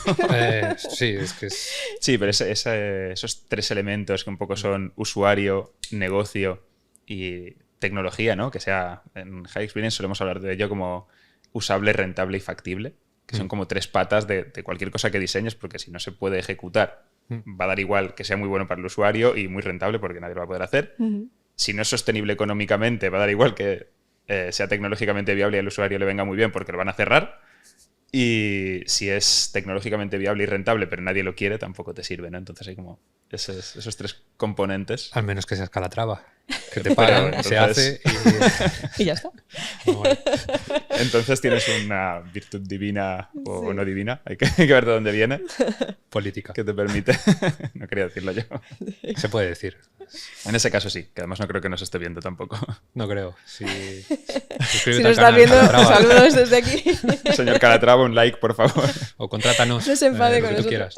Sí, es que es... Sí, pero esos 3 elementos que un poco son usuario, negocio y tecnología, ¿no? Que sea, en High Experience solemos hablar de ello como usable, rentable y factible, que son como 3 patas de cualquier cosa que diseñes, porque si no se puede ejecutar, va a dar igual que sea muy bueno para el usuario y muy rentable porque nadie lo va a poder hacer. Si no es sostenible económicamente, va a dar igual que sea tecnológicamente viable y al usuario le venga muy bien porque lo van a cerrar. Y si es tecnológicamente viable y rentable, pero nadie lo quiere, tampoco te sirve, ¿no? Entonces hay como esos 3 componentes. Al menos que seas Calatrava, que te pagan, entonces... se hace y ya está. Bueno. Entonces tienes una virtud divina o no divina, hay que ver de dónde viene. Política. Que te permite... No quería decirlo yo. Se puede decir. En ese caso sí, que además no creo que nos esté viendo tampoco. No creo. Si nos estás viendo, saludos desde aquí. Señor Calatrava, un like, por favor. O contrátanos. No se enfade con lo que tú quieras.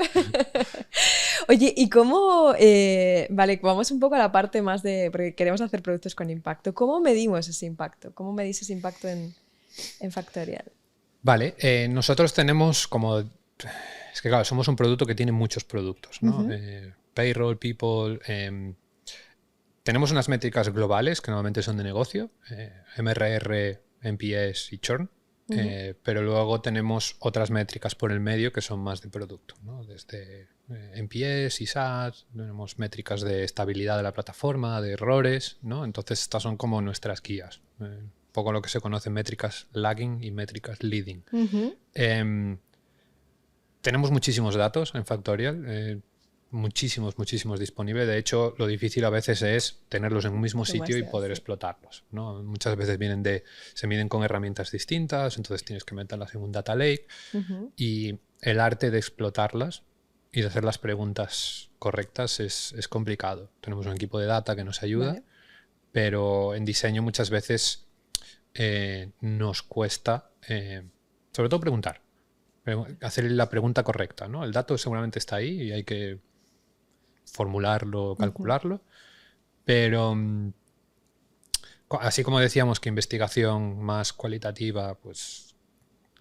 Oye, ¿y cómo... vale, vamos un poco a la parte más de... Porque queremos hacer productos con impacto. ¿Cómo medimos ese impacto? ¿Cómo medís ese impacto en Factorial? Vale, nosotros tenemos como... Es que claro, somos un producto que tiene muchos productos, ¿no? Payroll, People... tenemos unas métricas globales que normalmente son de negocio, MRR, NPS y Churn, pero luego tenemos otras métricas por el medio que son más de producto, ¿no? Desde NPS y SaaS, tenemos métricas de estabilidad de la plataforma, de errores, ¿no? Entonces estas son como nuestras guías, un poco lo que se conoce métricas lagging y métricas leading. Tenemos muchísimos datos en Factorial, muchísimos disponibles. De hecho, lo difícil a veces es tenerlos en un mismo sitio y poder explotarlos, ¿no? Muchas veces se miden con herramientas distintas, entonces tienes que meterlas en un data lake y el arte de explotarlas y de hacer las preguntas correctas es complicado. Tenemos un equipo de data que nos ayuda, pero en diseño muchas veces nos cuesta, sobre todo preguntar, hacer la pregunta correcta, ¿no? El dato seguramente está ahí y hay que formularlo, calcularlo, pero Así como decíamos que investigación más cualitativa, pues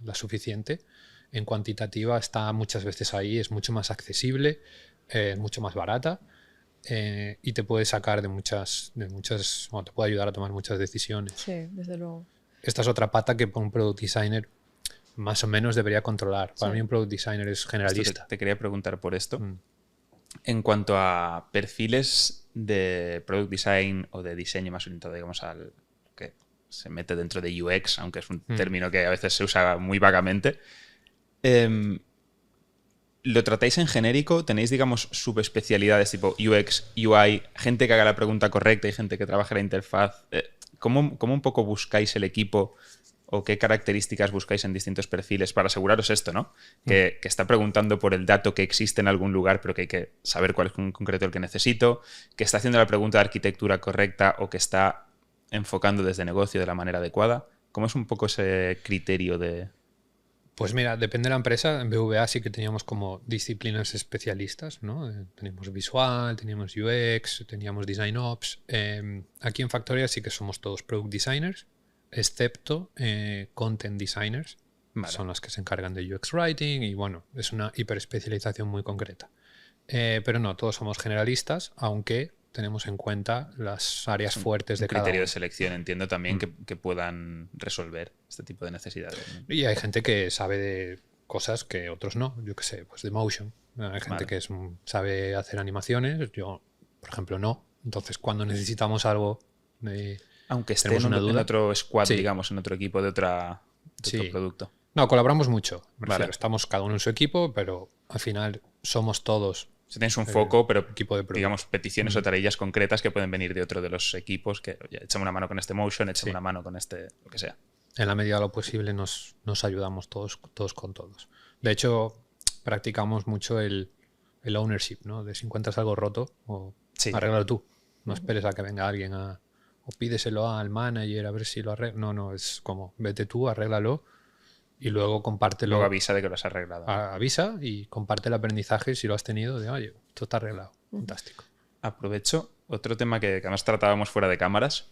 la suficiente, en cuantitativa está muchas veces ahí, es mucho más accesible, mucho más barata y te puede sacar de muchas, bueno, te puede ayudar a tomar muchas decisiones. Sí, desde luego. Esta es otra pata que un product designer más o menos debería controlar. Para mí un product designer es generalista. Te quería preguntar por esto. En cuanto a perfiles de product design o de diseño más orientado, digamos, al que se mete dentro de UX, aunque es un término que a veces se usa muy vagamente, ¿lo tratáis en genérico? ¿Tenéis, digamos, subespecialidades tipo UX, UI, gente que haga la pregunta correcta y gente que trabaje la interfaz? ¿Cómo un poco buscáis el equipo o qué características buscáis en distintos perfiles para aseguraros esto, ¿no? Que está preguntando por el dato que existe en algún lugar, pero que hay que saber cuál es en concreto el que necesito, que está haciendo la pregunta de arquitectura correcta o que está enfocando desde negocio de la manera adecuada. ¿Cómo es un poco ese criterio de...? Pues mira, depende de la empresa. En BVA sí que teníamos como disciplinas especialistas, ¿no? Teníamos visual, teníamos UX, teníamos design ops. Aquí en Factorial sí que somos todos product designers, excepto content designers. Vale. Son los que se encargan de UX writing y bueno, es una hiperespecialización muy concreta. Pero no, todos somos generalistas, aunque tenemos en cuenta las áreas fuertes de cada uno. Un criterio de selección, entiendo también que puedan resolver este tipo de necesidades, ¿no? Y hay gente que sabe de cosas que otros no. Yo qué sé, pues de motion. Hay gente que sabe hacer animaciones. Yo, por ejemplo, no. Entonces, cuando necesitamos algo... aunque esté en otro squad, digamos, en otro equipo de otro producto. No, colaboramos mucho. Vale. Estamos cada uno en su equipo, pero al final somos todos... Si tenéis un foco, pero equipo de digamos peticiones o tareas concretas que pueden venir de otro de los equipos, que échame una mano con este motion, échame una mano con este, lo que sea. En la medida de lo posible nos ayudamos todos con todos. De hecho, practicamos mucho el ownership, ¿no? De si encuentras algo roto, o arréglalo tú. No esperes a que venga alguien o pídeselo al manager a ver si lo arregla. No, es como vete tú, arréglalo. Y luego compártelo. Luego avisa de que lo has arreglado. Avisa y comparte el aprendizaje si lo has tenido de, oye, esto está arreglado. Fantástico. Aprovecho otro tema que además tratábamos fuera de cámaras,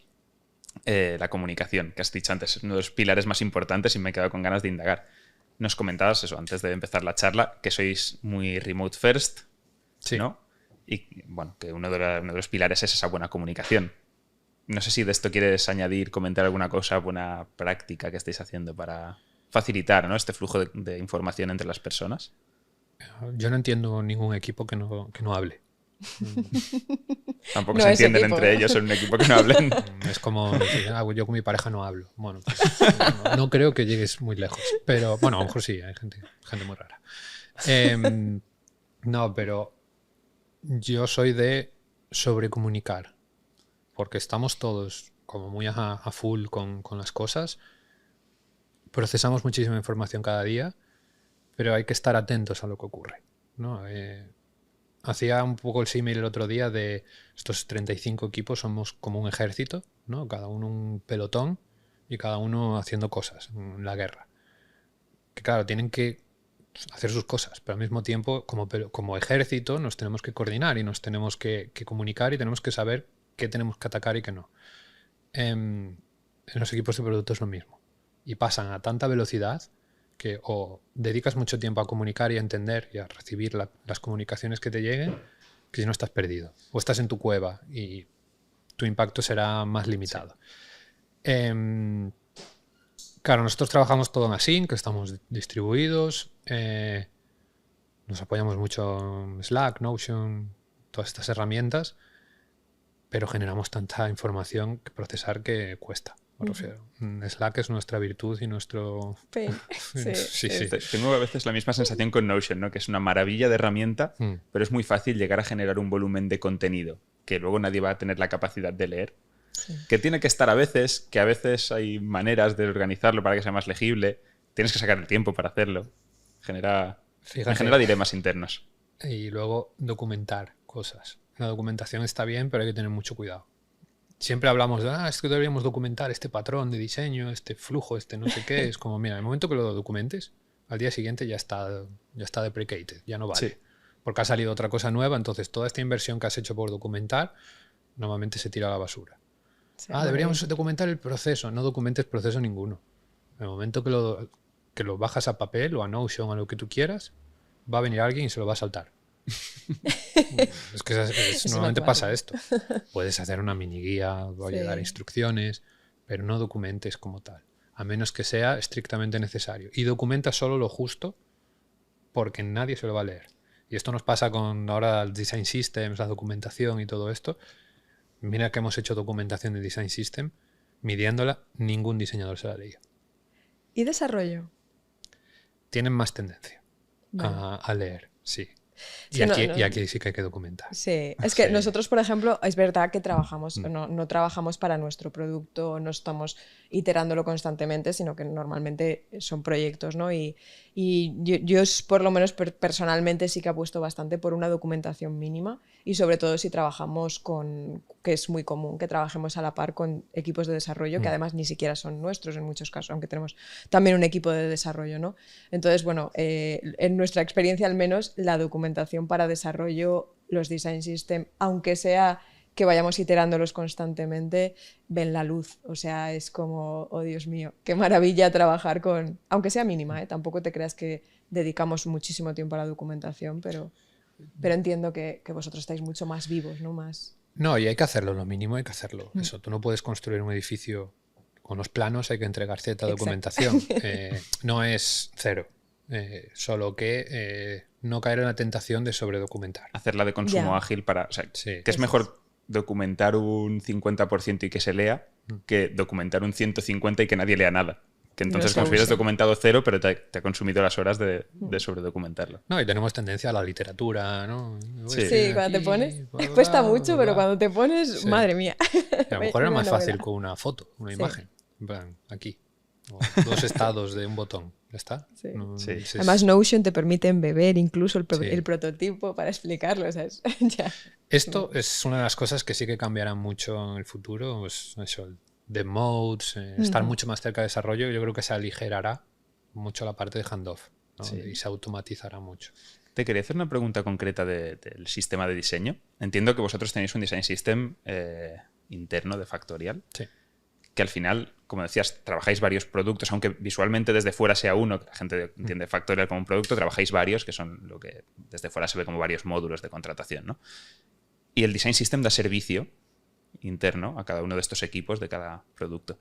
la comunicación, que has dicho antes, es uno de los pilares más importantes y me he quedado con ganas de indagar. Nos comentabas eso antes de empezar la charla, que sois muy remote first, ¿no? Y bueno, que uno de los pilares es esa buena comunicación. No sé si de esto quieres añadir, comentar alguna cosa, buena práctica que estáis haciendo para facilitar, ¿no?, este flujo de información entre las personas. Yo no entiendo ningún equipo que no hable. Tampoco no se entienden equipo, entre ellos en un equipo que no hablen. Es como yo con mi pareja no hablo. Bueno, pues, no creo que llegues muy lejos. Pero bueno, a lo mejor sí, hay gente muy rara. No, pero yo soy de sobrecomunicar. Porque estamos todos como muy a full con las cosas. Procesamos muchísima información cada día, pero hay que estar atentos a lo que ocurre, ¿no? Hacía un poco el símil el otro día de estos 35 equipos, somos como un ejército, ¿no? Cada uno un pelotón y cada uno haciendo cosas en la guerra. Que claro, tienen que hacer sus cosas, pero al mismo tiempo como ejército nos tenemos que coordinar y nos tenemos que comunicar y tenemos que saber qué tenemos que atacar y qué no. En los equipos de producto es lo mismo. Y pasan a tanta velocidad que o dedicas mucho tiempo a comunicar y a entender y a recibir las comunicaciones que te lleguen, que si no estás perdido. O estás en tu cueva y tu impacto será más limitado. Sí. Claro, nosotros trabajamos todo en Async, estamos distribuidos, nos apoyamos mucho en Slack, Notion, todas estas herramientas, pero generamos tanta información que procesar que cuesta. Slack es nuestra virtud y nuestro... Sí. Tengo a veces la misma sensación con Notion, ¿no? Que es una maravilla de herramienta, pero es muy fácil llegar a generar un volumen de contenido que luego nadie va a tener la capacidad de leer. Sí. Que tiene que estar a veces hay maneras de organizarlo para que sea más legible. Tienes que sacar el tiempo para hacerlo. Genera dilemas internos. Y luego documentar cosas. La documentación está bien, pero hay que tener mucho cuidado. Siempre hablamos de, es que deberíamos documentar este patrón de diseño, este flujo, este no sé qué. Es como, mira, en el momento que lo documentes, al día siguiente ya está deprecated, ya no vale. Sí. Porque ha salido otra cosa nueva, entonces toda esta inversión que has hecho por documentar, normalmente se tira a la basura. Sí, deberíamos documentar el proceso. No documentes proceso ninguno. En el momento que lo bajas a papel o a Notion, a lo que tú quieras, va a venir alguien y se lo va a saltar. Es que normalmente pasa esto. Puedes hacer una mini guía, voy a dar instrucciones, pero no documentes como tal, a menos que sea estrictamente necesario. Y documenta solo lo justo porque nadie se lo va a leer. Y esto nos pasa con ahora el Design Systems, la documentación y todo esto. Mira que hemos hecho documentación de Design System, midiéndola, ningún diseñador se la leía. ¿Y desarrollo? Tienen más tendencia a leer, sí. Sí, y aquí sí que hay que documentar. Sí, es que nosotros, por ejemplo, es verdad que trabajamos, no trabajamos para nuestro producto, no estamos iterándolo constantemente, sino que normalmente son proyectos, ¿no? Y yo por lo menos personalmente sí que apuesto bastante por una documentación mínima y sobre todo si trabajamos que es muy común que trabajemos a la par con equipos de desarrollo que además ni siquiera son nuestros en muchos casos, aunque tenemos también un equipo de desarrollo, ¿no? Entonces, bueno, en nuestra experiencia al menos, la documentación para desarrollo, los design system, aunque sea que vayamos iterándolos constantemente, ven la luz. O sea, es como, oh Dios mío, qué maravilla trabajar con, aunque sea mínima, tampoco te creas que dedicamos muchísimo tiempo a la documentación, pero entiendo que vosotros estáis mucho más vivos, ¿no? No, y hay que hacerlo, lo mínimo hay que hacerlo. Eso, tú no puedes construir un edificio con los planos, hay que entregar cierta documentación. No es cero, solo que no caer en la tentación de sobredocumentar. Hacerla de consumo ágil para... O sea, que es mejor documentar un 50% y que se lea que documentar un 150% y que nadie lea nada. Que entonces como si hubieras documentado 0, pero te ha consumido las horas de sobredocumentar. No, y tenemos tendencia a la literatura, ¿no? Sí, cuando te pones... Cuesta mucho, pero cuando te pones... Madre mía. A lo mejor era más fácil con una foto, una imagen. En plan, aquí. O 2 estados de un botón. ¿Ya está? Sí. Sí. Además, Notion te permite embeber incluso el prototipo para explicarlo. ¿Sabes? Ya. Esto es una de las cosas que sí que cambiarán mucho en el futuro. Pues eso, de modes, estar mucho más cerca de desarrollo. Yo creo que se aligerará mucho la parte de handoff, ¿no? Y se automatizará mucho. Te quería hacer una pregunta concreta del sistema de diseño. Entiendo que vosotros tenéis un design system interno de Factorial. Sí. Que al final, como decías, trabajáis varios productos, aunque visualmente desde fuera sea uno, que la gente entiende Factorial como un producto, trabajáis varios, que son lo que desde fuera se ve como varios módulos de contratación, ¿no? Y el Design System da servicio interno a cada uno de estos equipos de cada producto.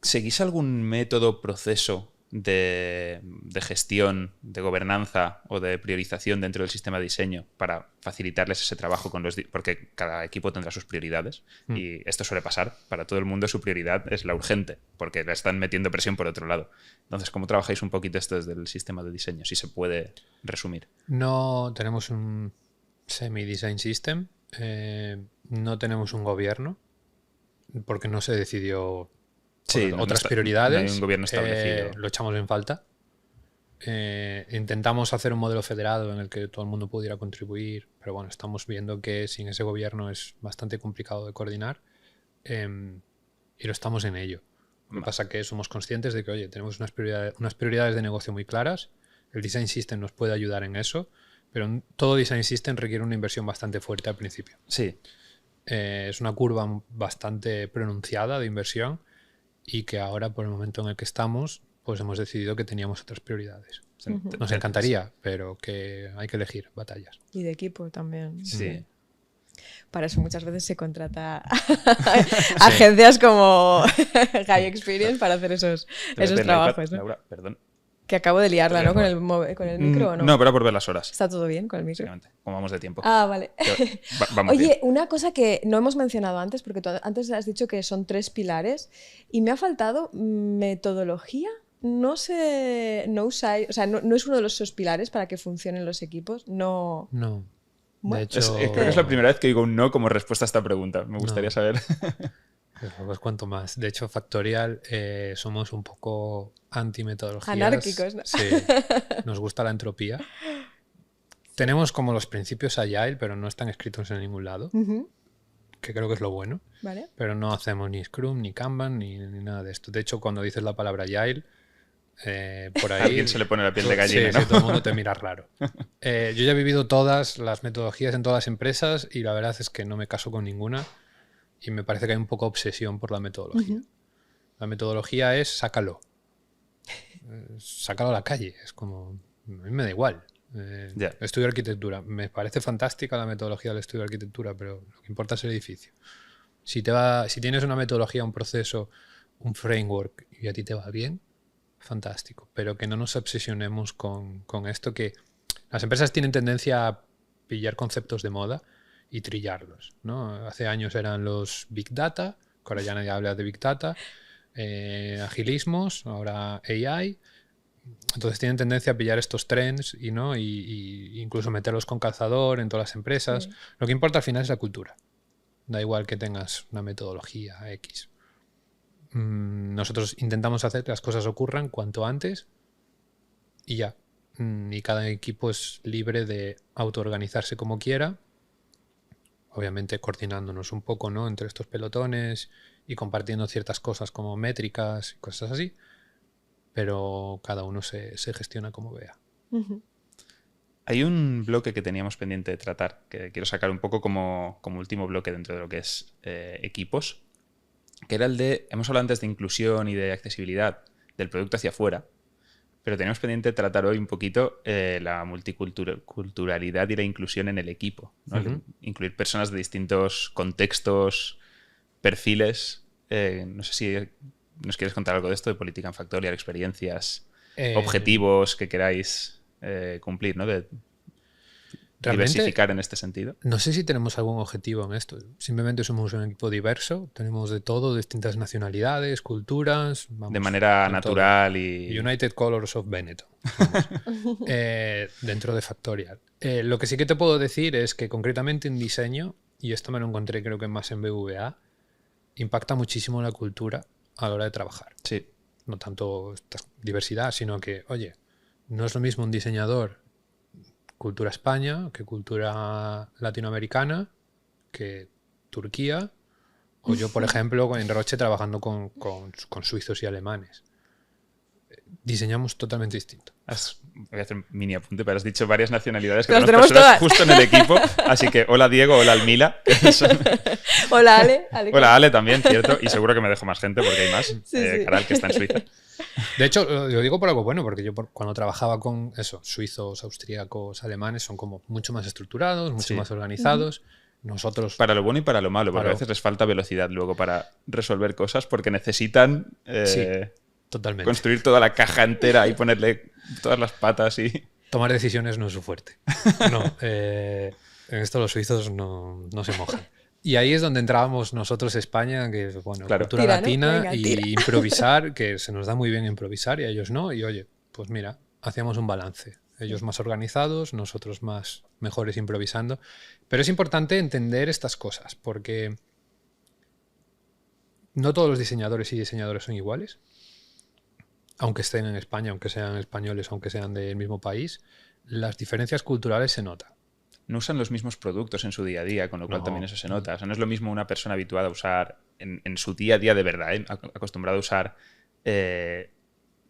¿Seguís algún método, proceso de gestión, de gobernanza o de priorización dentro del sistema de diseño para facilitarles ese trabajo porque cada equipo tendrá sus prioridades y esto suele pasar, para todo el mundo su prioridad es la urgente porque le están metiendo presión por otro lado. Entonces, ¿cómo trabajáis un poquito esto desde el sistema de diseño? Si se puede resumir. No tenemos un semi-design system, no tenemos un gobierno porque no se decidió otras prioridades. No hay un gobierno establecido. Lo echamos en falta. Intentamos hacer un modelo federado en el que todo el mundo pudiera contribuir, pero bueno, estamos viendo que sin ese gobierno es bastante complicado de coordinar y lo estamos en ello. Lo que pasa es que somos conscientes de que, oye, tenemos unas prioridades de negocio muy claras, el Design System nos puede ayudar en eso, pero todo Design System requiere una inversión bastante fuerte al principio. Sí. Es una curva bastante pronunciada de inversión y que ahora, por el momento en el que estamos, pues hemos decidido que teníamos otras prioridades. Nos encantaría, pero que hay que elegir batallas. Y de equipo también. Sí. Para eso muchas veces se contrata agencias como High Experience para hacer esos trabajos, ¿no? Laura, perdón. Que acabo de liarla, ¿no? Con el micro, ¿o no? No, pero por ver las horas. ¿Está todo bien con el micro? Como vamos de tiempo. Ah, vale. Vamos Oye, bien. una cosa que no hemos mencionado antes, porque tú antes has dicho que son 3 pilares y me ha faltado metodología. No sé, no usáis, o sea, no es uno de los pilares para que funcionen los equipos. No. De hecho, creo que es la primera vez que digo un no como respuesta a esta pregunta. Me gustaría saber. Pues cuanto más. De hecho, Factorial somos un poco anti-metodologías. Anárquicos, ¿no? Sí. Nos gusta la entropía. Tenemos como los principios Agile, pero no están escritos en ningún lado. Que creo que es lo bueno. Vale. Pero no hacemos ni Scrum, ni Kanban, ni nada de esto. De hecho, cuando dices la palabra Agile, por ahí... A alguien se le pone la piel de gallina, sí, ¿no? Sí, todo el mundo te mira raro. Yo ya he vivido todas las metodologías en todas las empresas y la verdad es que no me caso con ninguna y me parece que hay un poco obsesión por la metodología. La metodología es sácalo. Sácalo a la calle. Es como, a mí me da igual. Estudio arquitectura. Me parece fantástica la metodología del estudio de arquitectura, pero lo que importa es el edificio. Si tienes una metodología, un proceso, un framework y a ti te va bien, fantástico. Pero que no nos obsesionemos con esto, que las empresas tienen tendencia a pillar conceptos de moda y trillarlos, ¿no? Hace años eran los Big Data, que ahora ya nadie habla de Big Data, agilismos, ahora AI. Entonces tienen tendencia a pillar estos trends y incluso meterlos con calzador en todas las empresas. Sí. Lo que importa al final es la cultura. Da igual que tengas una metodología X. Nosotros intentamos hacer que las cosas ocurran cuanto antes y ya. Y cada equipo es libre de autoorganizarse como quiera, obviamente coordinándonos un poco, ¿no?, entre estos pelotones y compartiendo ciertas cosas como métricas y cosas así, pero cada uno se gestiona como vea. Hay un bloque que teníamos pendiente de tratar, que quiero sacar un poco como último bloque dentro de lo que es equipos, que era el de, hemos hablado antes de inclusión y de accesibilidad del producto hacia afuera, pero tenemos pendiente tratar hoy un poquito la multiculturalidad y la inclusión en el equipo, ¿no? Incluir personas de distintos contextos, perfiles. No sé si nos quieres contar algo de esto, de política en Factorial, experiencias, objetivos que queráis cumplir, ¿no? De diversificar en este sentido. No sé si tenemos algún objetivo en esto. Simplemente somos un equipo diverso, tenemos de todo, distintas nacionalidades, culturas. Vamos, de manera natural todo. Y... United Colors of Benetton. Dentro de Factorial. Lo que sí que te puedo decir es que concretamente en diseño, y esto me lo encontré creo que más en BVA, impacta muchísimo la cultura a la hora de trabajar. Sí. No tanto esta diversidad, sino que, oye, no es lo mismo un diseñador cultura España, que cultura latinoamericana, que Turquía, o yo, por ejemplo, en Roche trabajando con suizos y alemanes. Diseñamos totalmente distinto. Voy a hacer un mini apunte, pero has dicho varias nacionalidades que las tenemos personas todas justo en el equipo, así que hola Diego, hola Almila. Hola Ale. Hola Ale también, cierto, y seguro que me dejo más gente porque hay más. Sí. Caral, que está en Suiza. De hecho, lo digo por algo bueno, porque yo cuando trabajaba con suizos, austríacos, alemanes, son como mucho más estructurados, mucho más organizados. Nosotros... Para lo bueno y para lo malo, porque a veces les falta velocidad luego para resolver cosas, porque necesitan totalmente construir toda la caja entera y ponerle todas las patas y... Tomar decisiones no es su fuerte. No, en esto los suizos no se mojan. Y ahí es donde entrábamos nosotros, España, que es cultura latina, ¿no? Y improvisar, que se nos da muy bien improvisar y a ellos no. Y oye, pues mira, hacíamos un balance. Ellos más organizados, nosotros mejores improvisando. Pero es importante entender estas cosas, porque no todos los diseñadores y diseñadoras son iguales. Aunque estén en España, aunque sean españoles, aunque sean del mismo país, las diferencias culturales se notan. No usan los mismos productos en su día a día, con lo cual también eso se nota. O sea, no es lo mismo una persona habituada a usar en su día a día de verdad, acostumbrada a usar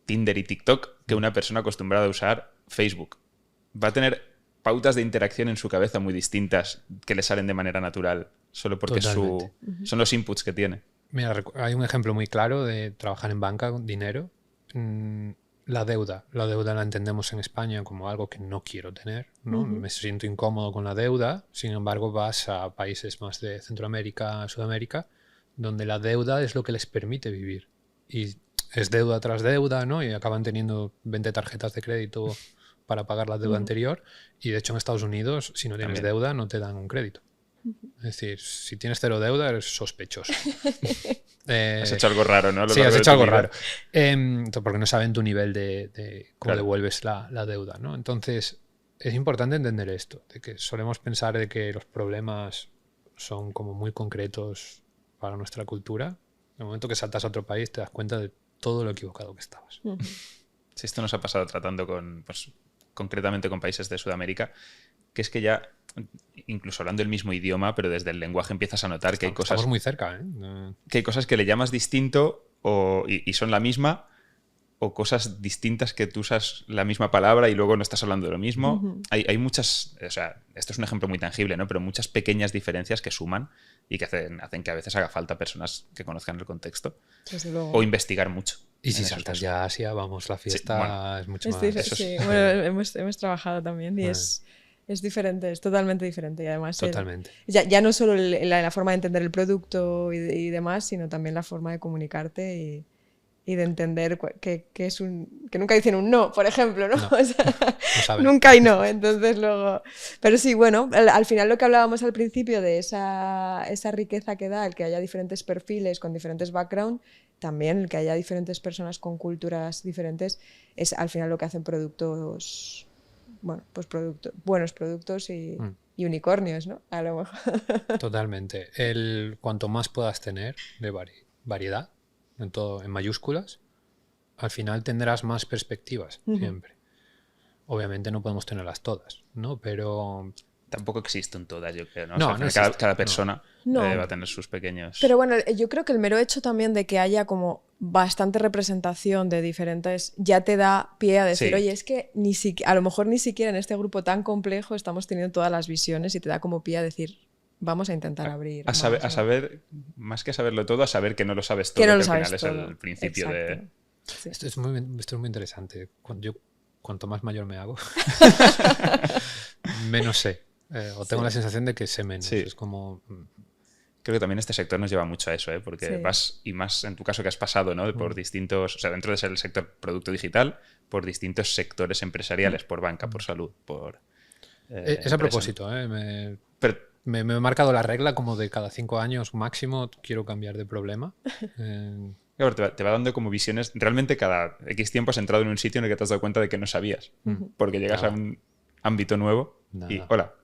Tinder y TikTok, que una persona acostumbrada a usar Facebook. Va a tener pautas de interacción en su cabeza muy distintas que le salen de manera natural, solo porque son los inputs que tiene. Mira, hay un ejemplo muy claro de trabajar en banca con dinero. La deuda la entendemos en España como algo que no quiero tener, ¿no? Me siento incómodo con la deuda. Sin embargo, vas a países más de Centroamérica, Sudamérica, donde la deuda es lo que les permite vivir. Y es deuda tras deuda, ¿no? Y acaban teniendo 20 tarjetas de crédito para pagar la deuda anterior. Y de hecho en Estados Unidos, si no tienes deuda, no te dan un crédito. Es decir, si tienes cero deuda, eres sospechoso. Has hecho algo raro, ¿no? Sí, has hecho algo raro. Porque no saben tu nivel de cómo devuelves la deuda, ¿no? Entonces, es importante entender esto, de que solemos pensar de que los problemas son como muy concretos para nuestra cultura. En el momento que saltas a otro país te das cuenta de todo lo equivocado que estabas. Sí, esto nos ha pasado tratando concretamente con países de Sudamérica, que es que ya... incluso hablando el mismo idioma, pero desde el lenguaje empiezas a notar que hay cosas... Estamos muy cerca, ¿eh? Que hay cosas que le llamas distinto y son la misma, o cosas distintas que tú usas la misma palabra y luego no estás hablando de lo mismo. Ujú. Hay muchas, o sea, esto es un ejemplo muy tangible, ¿no? Pero muchas pequeñas diferencias que suman y que hacen que a veces haga falta personas que conozcan el contexto Desde luego. o investigar mucho. Y si en esos saltas casos. ya a Asia, vamos, la fiesta bueno, es mucho Es más... dife- eso es- sí, bueno, hemos trabajado también y es diferente, es totalmente diferente. Y además, Totalmente. ya no solo la forma de entender el producto y demás, sino también la forma de comunicarte y de entender que nunca dicen un no, por ejemplo, ¿no? No, O sea, no saben. nunca hay no, entonces luego... Pero sí, bueno, al final lo que hablábamos al principio de esa riqueza que da el que haya diferentes perfiles con diferentes backgrounds, también el que haya diferentes personas con culturas diferentes, es al final lo que hacen productos, bueno, pues buenos productos y unicornios, ¿no? A lo mejor. Totalmente. Cuanto más puedas tener de variedad, en todo, en mayúsculas, al final tendrás más perspectivas siempre. Obviamente no podemos tenerlas todas, ¿no? Pero Tampoco existen todas, yo creo, ¿no? No, O sea, al no final existe, cada no. persona No. va a tener sus pequeños... Pero bueno, yo creo que el mero hecho también de que haya como bastante representación de diferentes, ya te da pie a decir, Sí. oye, es que a lo mejor ni siquiera en este grupo tan complejo estamos teniendo todas las visiones y te da como pie a decir, vamos a intentar abrir. A saber, más, ¿no? más que saberlo todo, a saber que no lo sabes todo, Que no lo al final sabes es todo. el principio de... Exacto. Sí. esto es muy interesante. Cuanto más mayor me hago, menos sé. O tengo la sensación de que sé menos. Sí. Es como... Creo que también este sector nos lleva mucho a eso, ¿eh? Porque Sí. vas, y más en tu caso que has pasado, ¿no? Por distintos, o sea, dentro de ser el sector producto digital, por distintos sectores empresariales, por banca, por salud, por... es a empresa. propósito, Pero me he marcado la regla como de cada 5 años máximo quiero cambiar de problema. claro, te va dando como visiones. Realmente cada X tiempo has entrado en un sitio en el que te has dado cuenta de que no sabías. Porque llegas Nada. a un ámbito nuevo y, Nada. hola,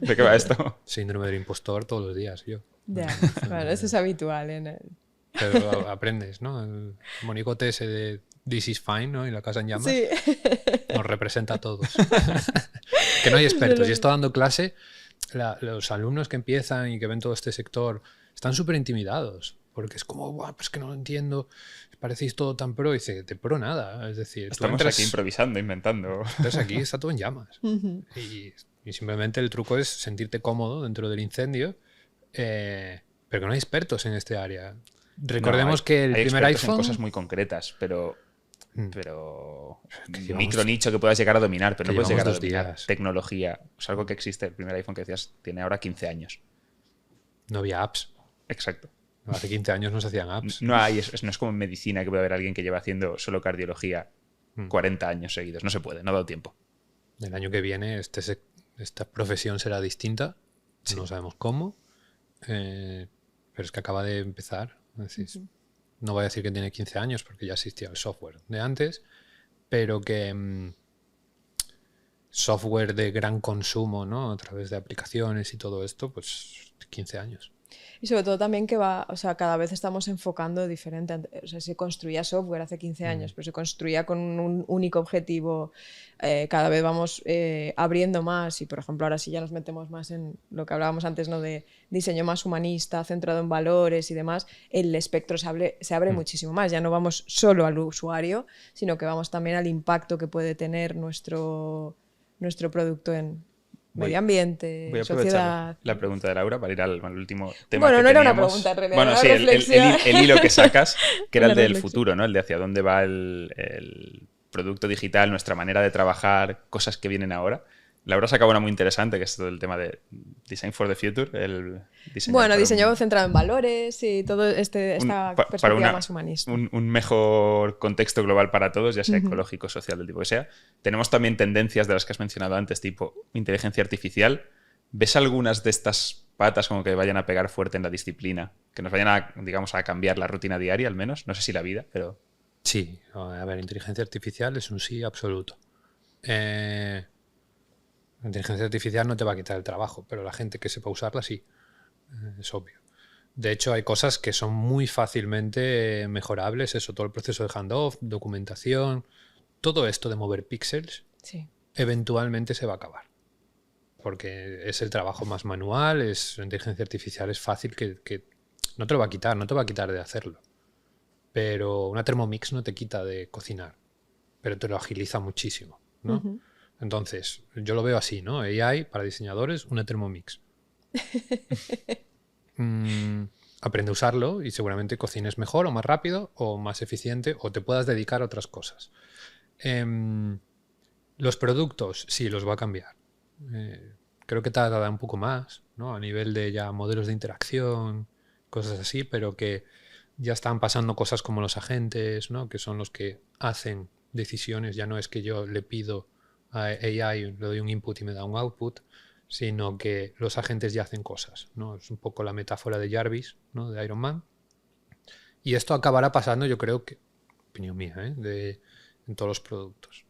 ¿de qué va esto? Síndrome del impostor todos los días, yo. Ya, bueno, eso es habitual en el... Pero aprendes, ¿no? El monigote ese de This is fine, ¿no? Y la casa en llamas Sí. nos representa a todos. Que no hay expertos. Y esto dando clase, los alumnos que empiezan y que ven todo este sector están súper intimidados. Porque es como, "Buah, pues que no lo entiendo, parecéis todo tan pro". Y dice, de pro nada. Es decir, Estamos aquí improvisando, inventando. Entonces aquí está todo en llamas. Y simplemente el truco es sentirte cómodo dentro del incendio, pero que no hay expertos en este área. Recordemos No, que el hay primer expertos iPhone... en cosas muy concretas, pero que llevamos- micro nicho que puedas llegar a dominar, pero que no puedes llegar a llevamos 2 dominar días. tecnología. Es algo que existe. El primer iPhone que decías tiene ahora 15 años. No había apps. Exacto. Hace 15 años no se hacían apps. No hay, no es como en medicina que puede haber alguien que lleva haciendo solo cardiología 40 años seguidos. No se puede, no ha dado tiempo. El año que viene esta profesión será distinta. No sabemos cómo. Pero es que acaba de empezar. Es decir, no voy a decir que tiene 15 años porque ya existía el software de antes, pero que software de gran consumo, ¿no? A través de aplicaciones y todo esto, pues 15 años. Y sobre todo también que o sea, cada vez estamos enfocando diferente. O sea, se construía software hace 15 años, pero se construía con un único objetivo. Cada vez vamos abriendo más y, por ejemplo, ahora sí ya nos metemos más en lo que hablábamos antes, ¿no? De diseño más humanista, centrado en valores y demás. El espectro se abre muchísimo más. Ya no vamos solo al usuario, sino que vamos también al impacto que puede tener nuestro producto en medio ambiente, Voy a aprovechar sociedad. la pregunta de Laura para ir al último tema. Bueno, que no era una teníamos. pregunta, en realidad, Bueno, era sí, una reflexión. el hilo que sacas, que era Una el del reflexión. futuro, ¿no? El de hacia dónde va el producto digital, nuestra manera de trabajar, cosas que vienen ahora. Laura sacaba una muy interesante, que es todo el tema de Design for the Future. El diseño Bueno, para diseño centrado en valores y todo esta perspectiva más humanista. un mejor contexto global para todos, ya sea ecológico, social, del tipo que sea. Tenemos también tendencias de las que has mencionado antes, tipo inteligencia artificial. ¿Ves algunas de estas patas como que vayan a pegar fuerte en la disciplina? Que nos vayan a, digamos, a cambiar la rutina diaria, al menos. No sé si la vida, pero... Sí, a ver, inteligencia artificial es un sí absoluto. La inteligencia artificial no te va a quitar el trabajo, pero la gente que sepa usarla sí, es obvio. De hecho, hay cosas que son muy fácilmente mejorables, eso, todo el proceso de handoff, documentación, todo esto de mover píxeles, Sí. eventualmente se va a acabar. Porque es el trabajo más manual, la inteligencia artificial es fácil que no te lo va a quitar, no te va a quitar de hacerlo. Pero una Thermomix no te quita de cocinar. pero te lo agiliza muchísimo, ¿no? Ujú. Entonces, yo lo veo así, ¿no? AI para diseñadores, una Thermomix. Aprende a usarlo y seguramente cocines mejor o más rápido o más eficiente o te puedas dedicar a otras cosas. Los productos, sí, los va a cambiar. Creo que tardará un poco más, ¿no? A nivel de ya modelos de interacción, cosas así, pero que ya están pasando cosas como los agentes, ¿no? Que son los que hacen decisiones. Ya no es que yo le pido a AI, le doy un input y me da un output, sino que los agentes ya hacen cosas, ¿no? Es un poco la metáfora de Jarvis, ¿no? De Iron Man. Y esto acabará pasando, yo creo que, opinión mía, en todos los productos.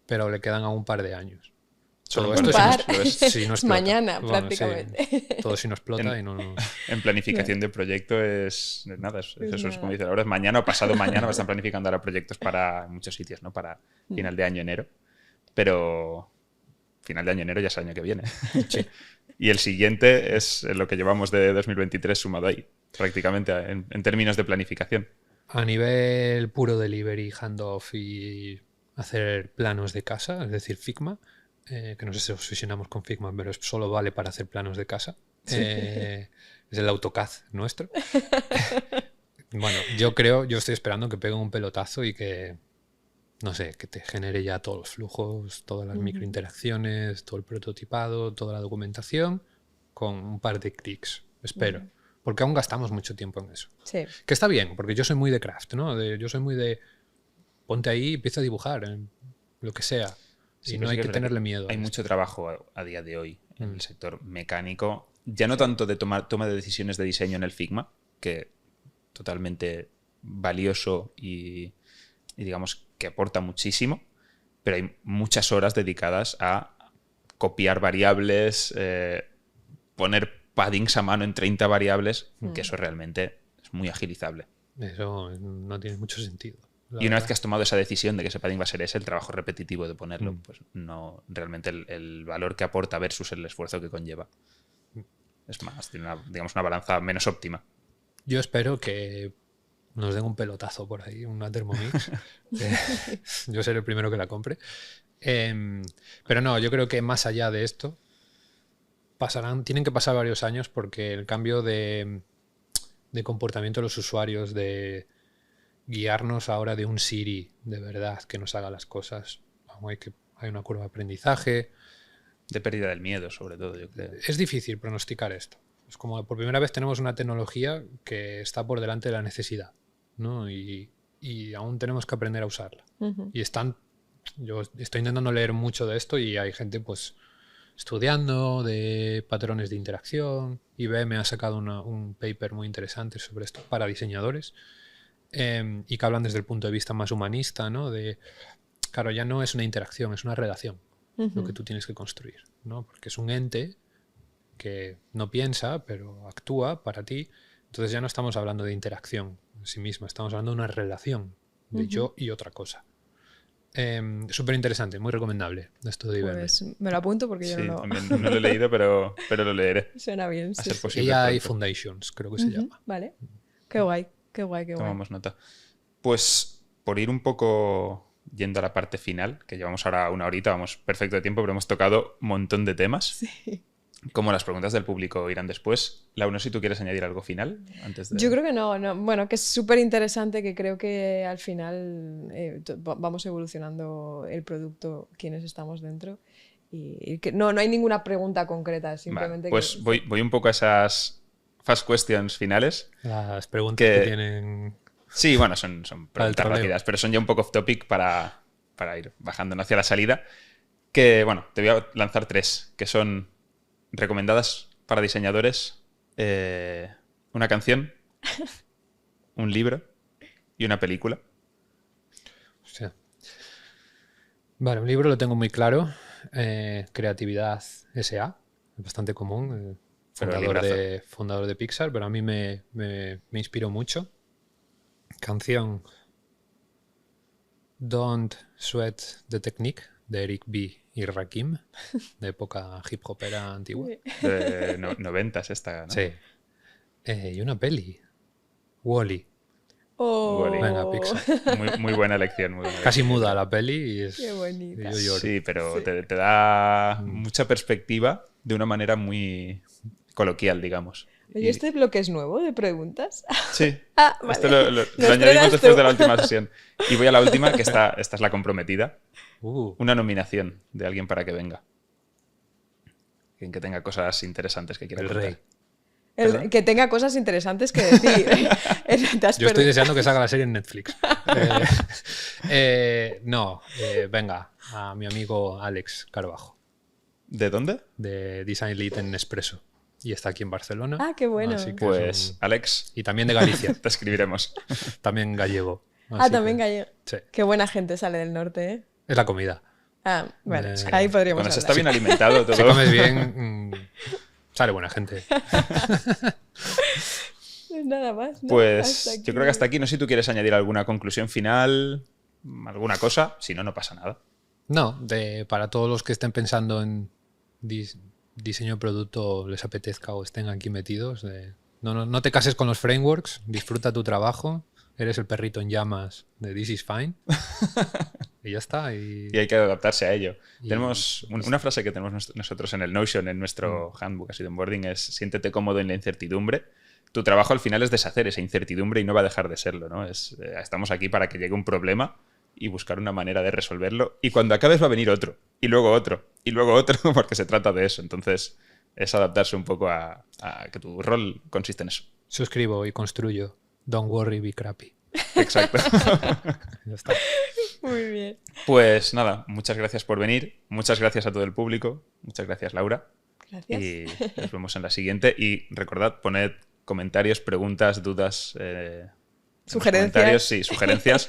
Pero le quedan aún un par de años. Solo Todo un esto par Un de par. años, lo ves. si no Es explota. mañana, Bueno, prácticamente. sí, todo si no explota En- y no... En planificación de proyecto es nada, Es eso es nada. como dice, ahora es mañana o pasado mañana, están planificando ahora proyectos para muchos sitios, ¿no? Para final de año, enero. Pero final de año, enero ya es el año que viene. Sí. Y el siguiente es lo que llevamos de 2023 sumado ahí, prácticamente, en términos de planificación. A nivel puro delivery, handoff y hacer planos de casa, es decir, Figma, que no sé si obsesionamos con Figma, pero solo vale para hacer planos de casa. Es el AutoCAD nuestro. Bueno, yo estoy esperando que pegue un pelotazo y que, no sé, que te genere ya todos los flujos, todas las microinteracciones, todo el prototipado, toda la documentación, con un par de clics, espero. Porque aún gastamos mucho tiempo en eso. Sí. Que está bien, porque yo soy muy de craft, ¿no? Yo soy muy de ponte ahí y empieza a dibujar, lo que sea. Sí, Y pero no sí hay que es que verdad tenerle miedo. hay a mucho esto. trabajo a día de hoy en el sector mecánico, ya no tanto de toma de decisiones de diseño en el Figma, que totalmente valioso y digamos que aporta muchísimo, pero hay muchas horas dedicadas a copiar variables, poner paddings a mano en 30 variables, que eso realmente es muy agilizable. Eso no tiene mucho sentido. Y una vez que has tomado esa decisión de que ese padding va a ser ese, el trabajo repetitivo de ponerlo, pues no realmente el valor que aporta versus el esfuerzo que conlleva. Es más, tiene digamos una balanza menos óptima. Yo espero que nos den un pelotazo por ahí, una Thermomix. Yo seré el primero que la compre. Pero no, yo creo que más allá de esto, tienen que pasar varios años porque el cambio de comportamiento de los usuarios, de guiarnos ahora de un Siri de verdad que nos haga las cosas. Hay una curva de aprendizaje. De pérdida del miedo, sobre todo, yo creo. Es difícil pronosticar esto. Es como por primera vez tenemos una tecnología que está por delante de la necesidad, ¿no? Y aún tenemos que aprender a usarla. Y yo estoy intentando leer mucho de esto y hay gente pues estudiando de patrones de interacción. IBM ha sacado un paper muy interesante sobre esto para diseñadores. Y que hablan desde el punto de vista más humanista, ¿no? Claro, ya no es una interacción, es una relación lo que tú tienes que construir, ¿no? Porque es un ente que no piensa, pero actúa para ti. Entonces ya no estamos hablando de interacción en sí misma, estamos hablando de una relación de yo y otra cosa. Súper interesante, muy recomendable esto de IBM. Pues me lo apunto porque yo Sí, no también no lo he leído, pero lo leeré. Suena bien, A sí, ser sí. posible. AI Pronto. Foundations, creo que se llama. Vale. Qué guay, qué guay, qué guay. Tomamos nota. Pues por ir un poco yendo a la parte final, que llevamos ahora una horita, vamos perfecto de tiempo, pero hemos tocado un montón de temas. Sí. Como las preguntas del público irán después. Lau, no sé si tú quieres añadir algo final antes de... Yo creo que no. Bueno, que es súper interesante, que creo que al final vamos evolucionando el producto, quienes estamos dentro, y que no hay ninguna pregunta concreta, simplemente Vale, pues voy un poco a esas fast questions finales. Las preguntas que tienen... Sí, bueno, son Para el preguntas troleo. rápidas, pero son ya un poco off topic para ir bajando hacia la salida. Que, bueno, te voy a lanzar 3, que son recomendadas para diseñadores, una canción, un libro y una película. O sea, vale, un libro lo tengo muy claro. Creatividad S.A. Es bastante común. Fundador de Pixar, pero a mí me inspiró mucho. Canción Don't Sweat the Technique de Eric B. y Rakim, de época hip hopera antigua. De 90s esta, ¿no? Sí. Y una peli, Wall-E. Oh. Wall-E. Venga, Pixar. Muy buena elección. Muy buena Casi elección. muda la peli y es. Qué bonita. y yo lloro. Sí, pero Sí. te da mucha perspectiva de una manera muy coloquial, digamos. Oye, Y- ¿este bloque es nuevo de preguntas? Sí. Ah, vale. Esto lo Lo añadimos estrenas después tú. de la última sesión. Y voy a la última, que esta es la comprometida. Uh, Una nominación de alguien para que venga. Alguien que tenga cosas interesantes que quiera El contar. rey. ¿Perdón? Que tenga cosas interesantes que decir. Te has Yo estoy perdido. deseando que salga la serie en Netflix. Venga, a mi amigo Alex Carbajo, ¿De dónde? de Design Lead en Nespresso. Y está aquí en Barcelona. Ah, qué bueno. Así que Pues, es un- Alex, Y también de Galicia, te escribiremos. también gallego. Ah, Así también que- gallego. Sí, Qué buena gente sale del norte, ¿eh? es la comida. Ah, vale. Sí. Ahí podríamos Cuando se hablar. está bien alimentado, todo. Si comes bien, sale buena gente. Pues nada más, ¿no? Pues Hasta yo creo que hasta aquí. No sé si tú quieres añadir alguna conclusión final, alguna cosa. Si no, no pasa nada. No, para todos los que estén pensando en diseño de producto, les apetezca o estén aquí metidos, no te cases con los frameworks, disfruta tu trabajo, eres el perrito en llamas de This is Fine. Y ya está. Y hay que adaptarse a ello. Y- Tenemos una frase que tenemos nosotros en el Notion, en nuestro handbook así de onboarding, es siéntete cómodo en la incertidumbre. Tu trabajo al final es deshacer esa incertidumbre y no va a dejar de serlo, ¿no? Estamos aquí para que llegue un problema y buscar una manera de resolverlo. Y cuando acabes va a venir otro, y luego otro, y luego otro, porque se trata de eso. Entonces es adaptarse un poco a que tu rol consiste en eso. Suscribo y construyo. Don't worry, be crappy. Exacto. Ya está. Muy bien. Pues nada, muchas gracias por venir. Muchas gracias a todo el público. Muchas gracias, Laura. Gracias. Y nos vemos en la siguiente. Y recordad, poned comentarios, preguntas, dudas, en los Sugerencias. comentarios, sí, sugerencias.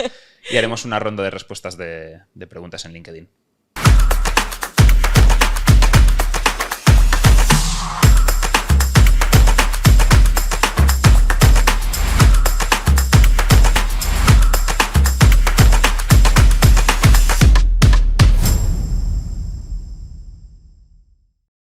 Y haremos una ronda de respuestas de preguntas en LinkedIn.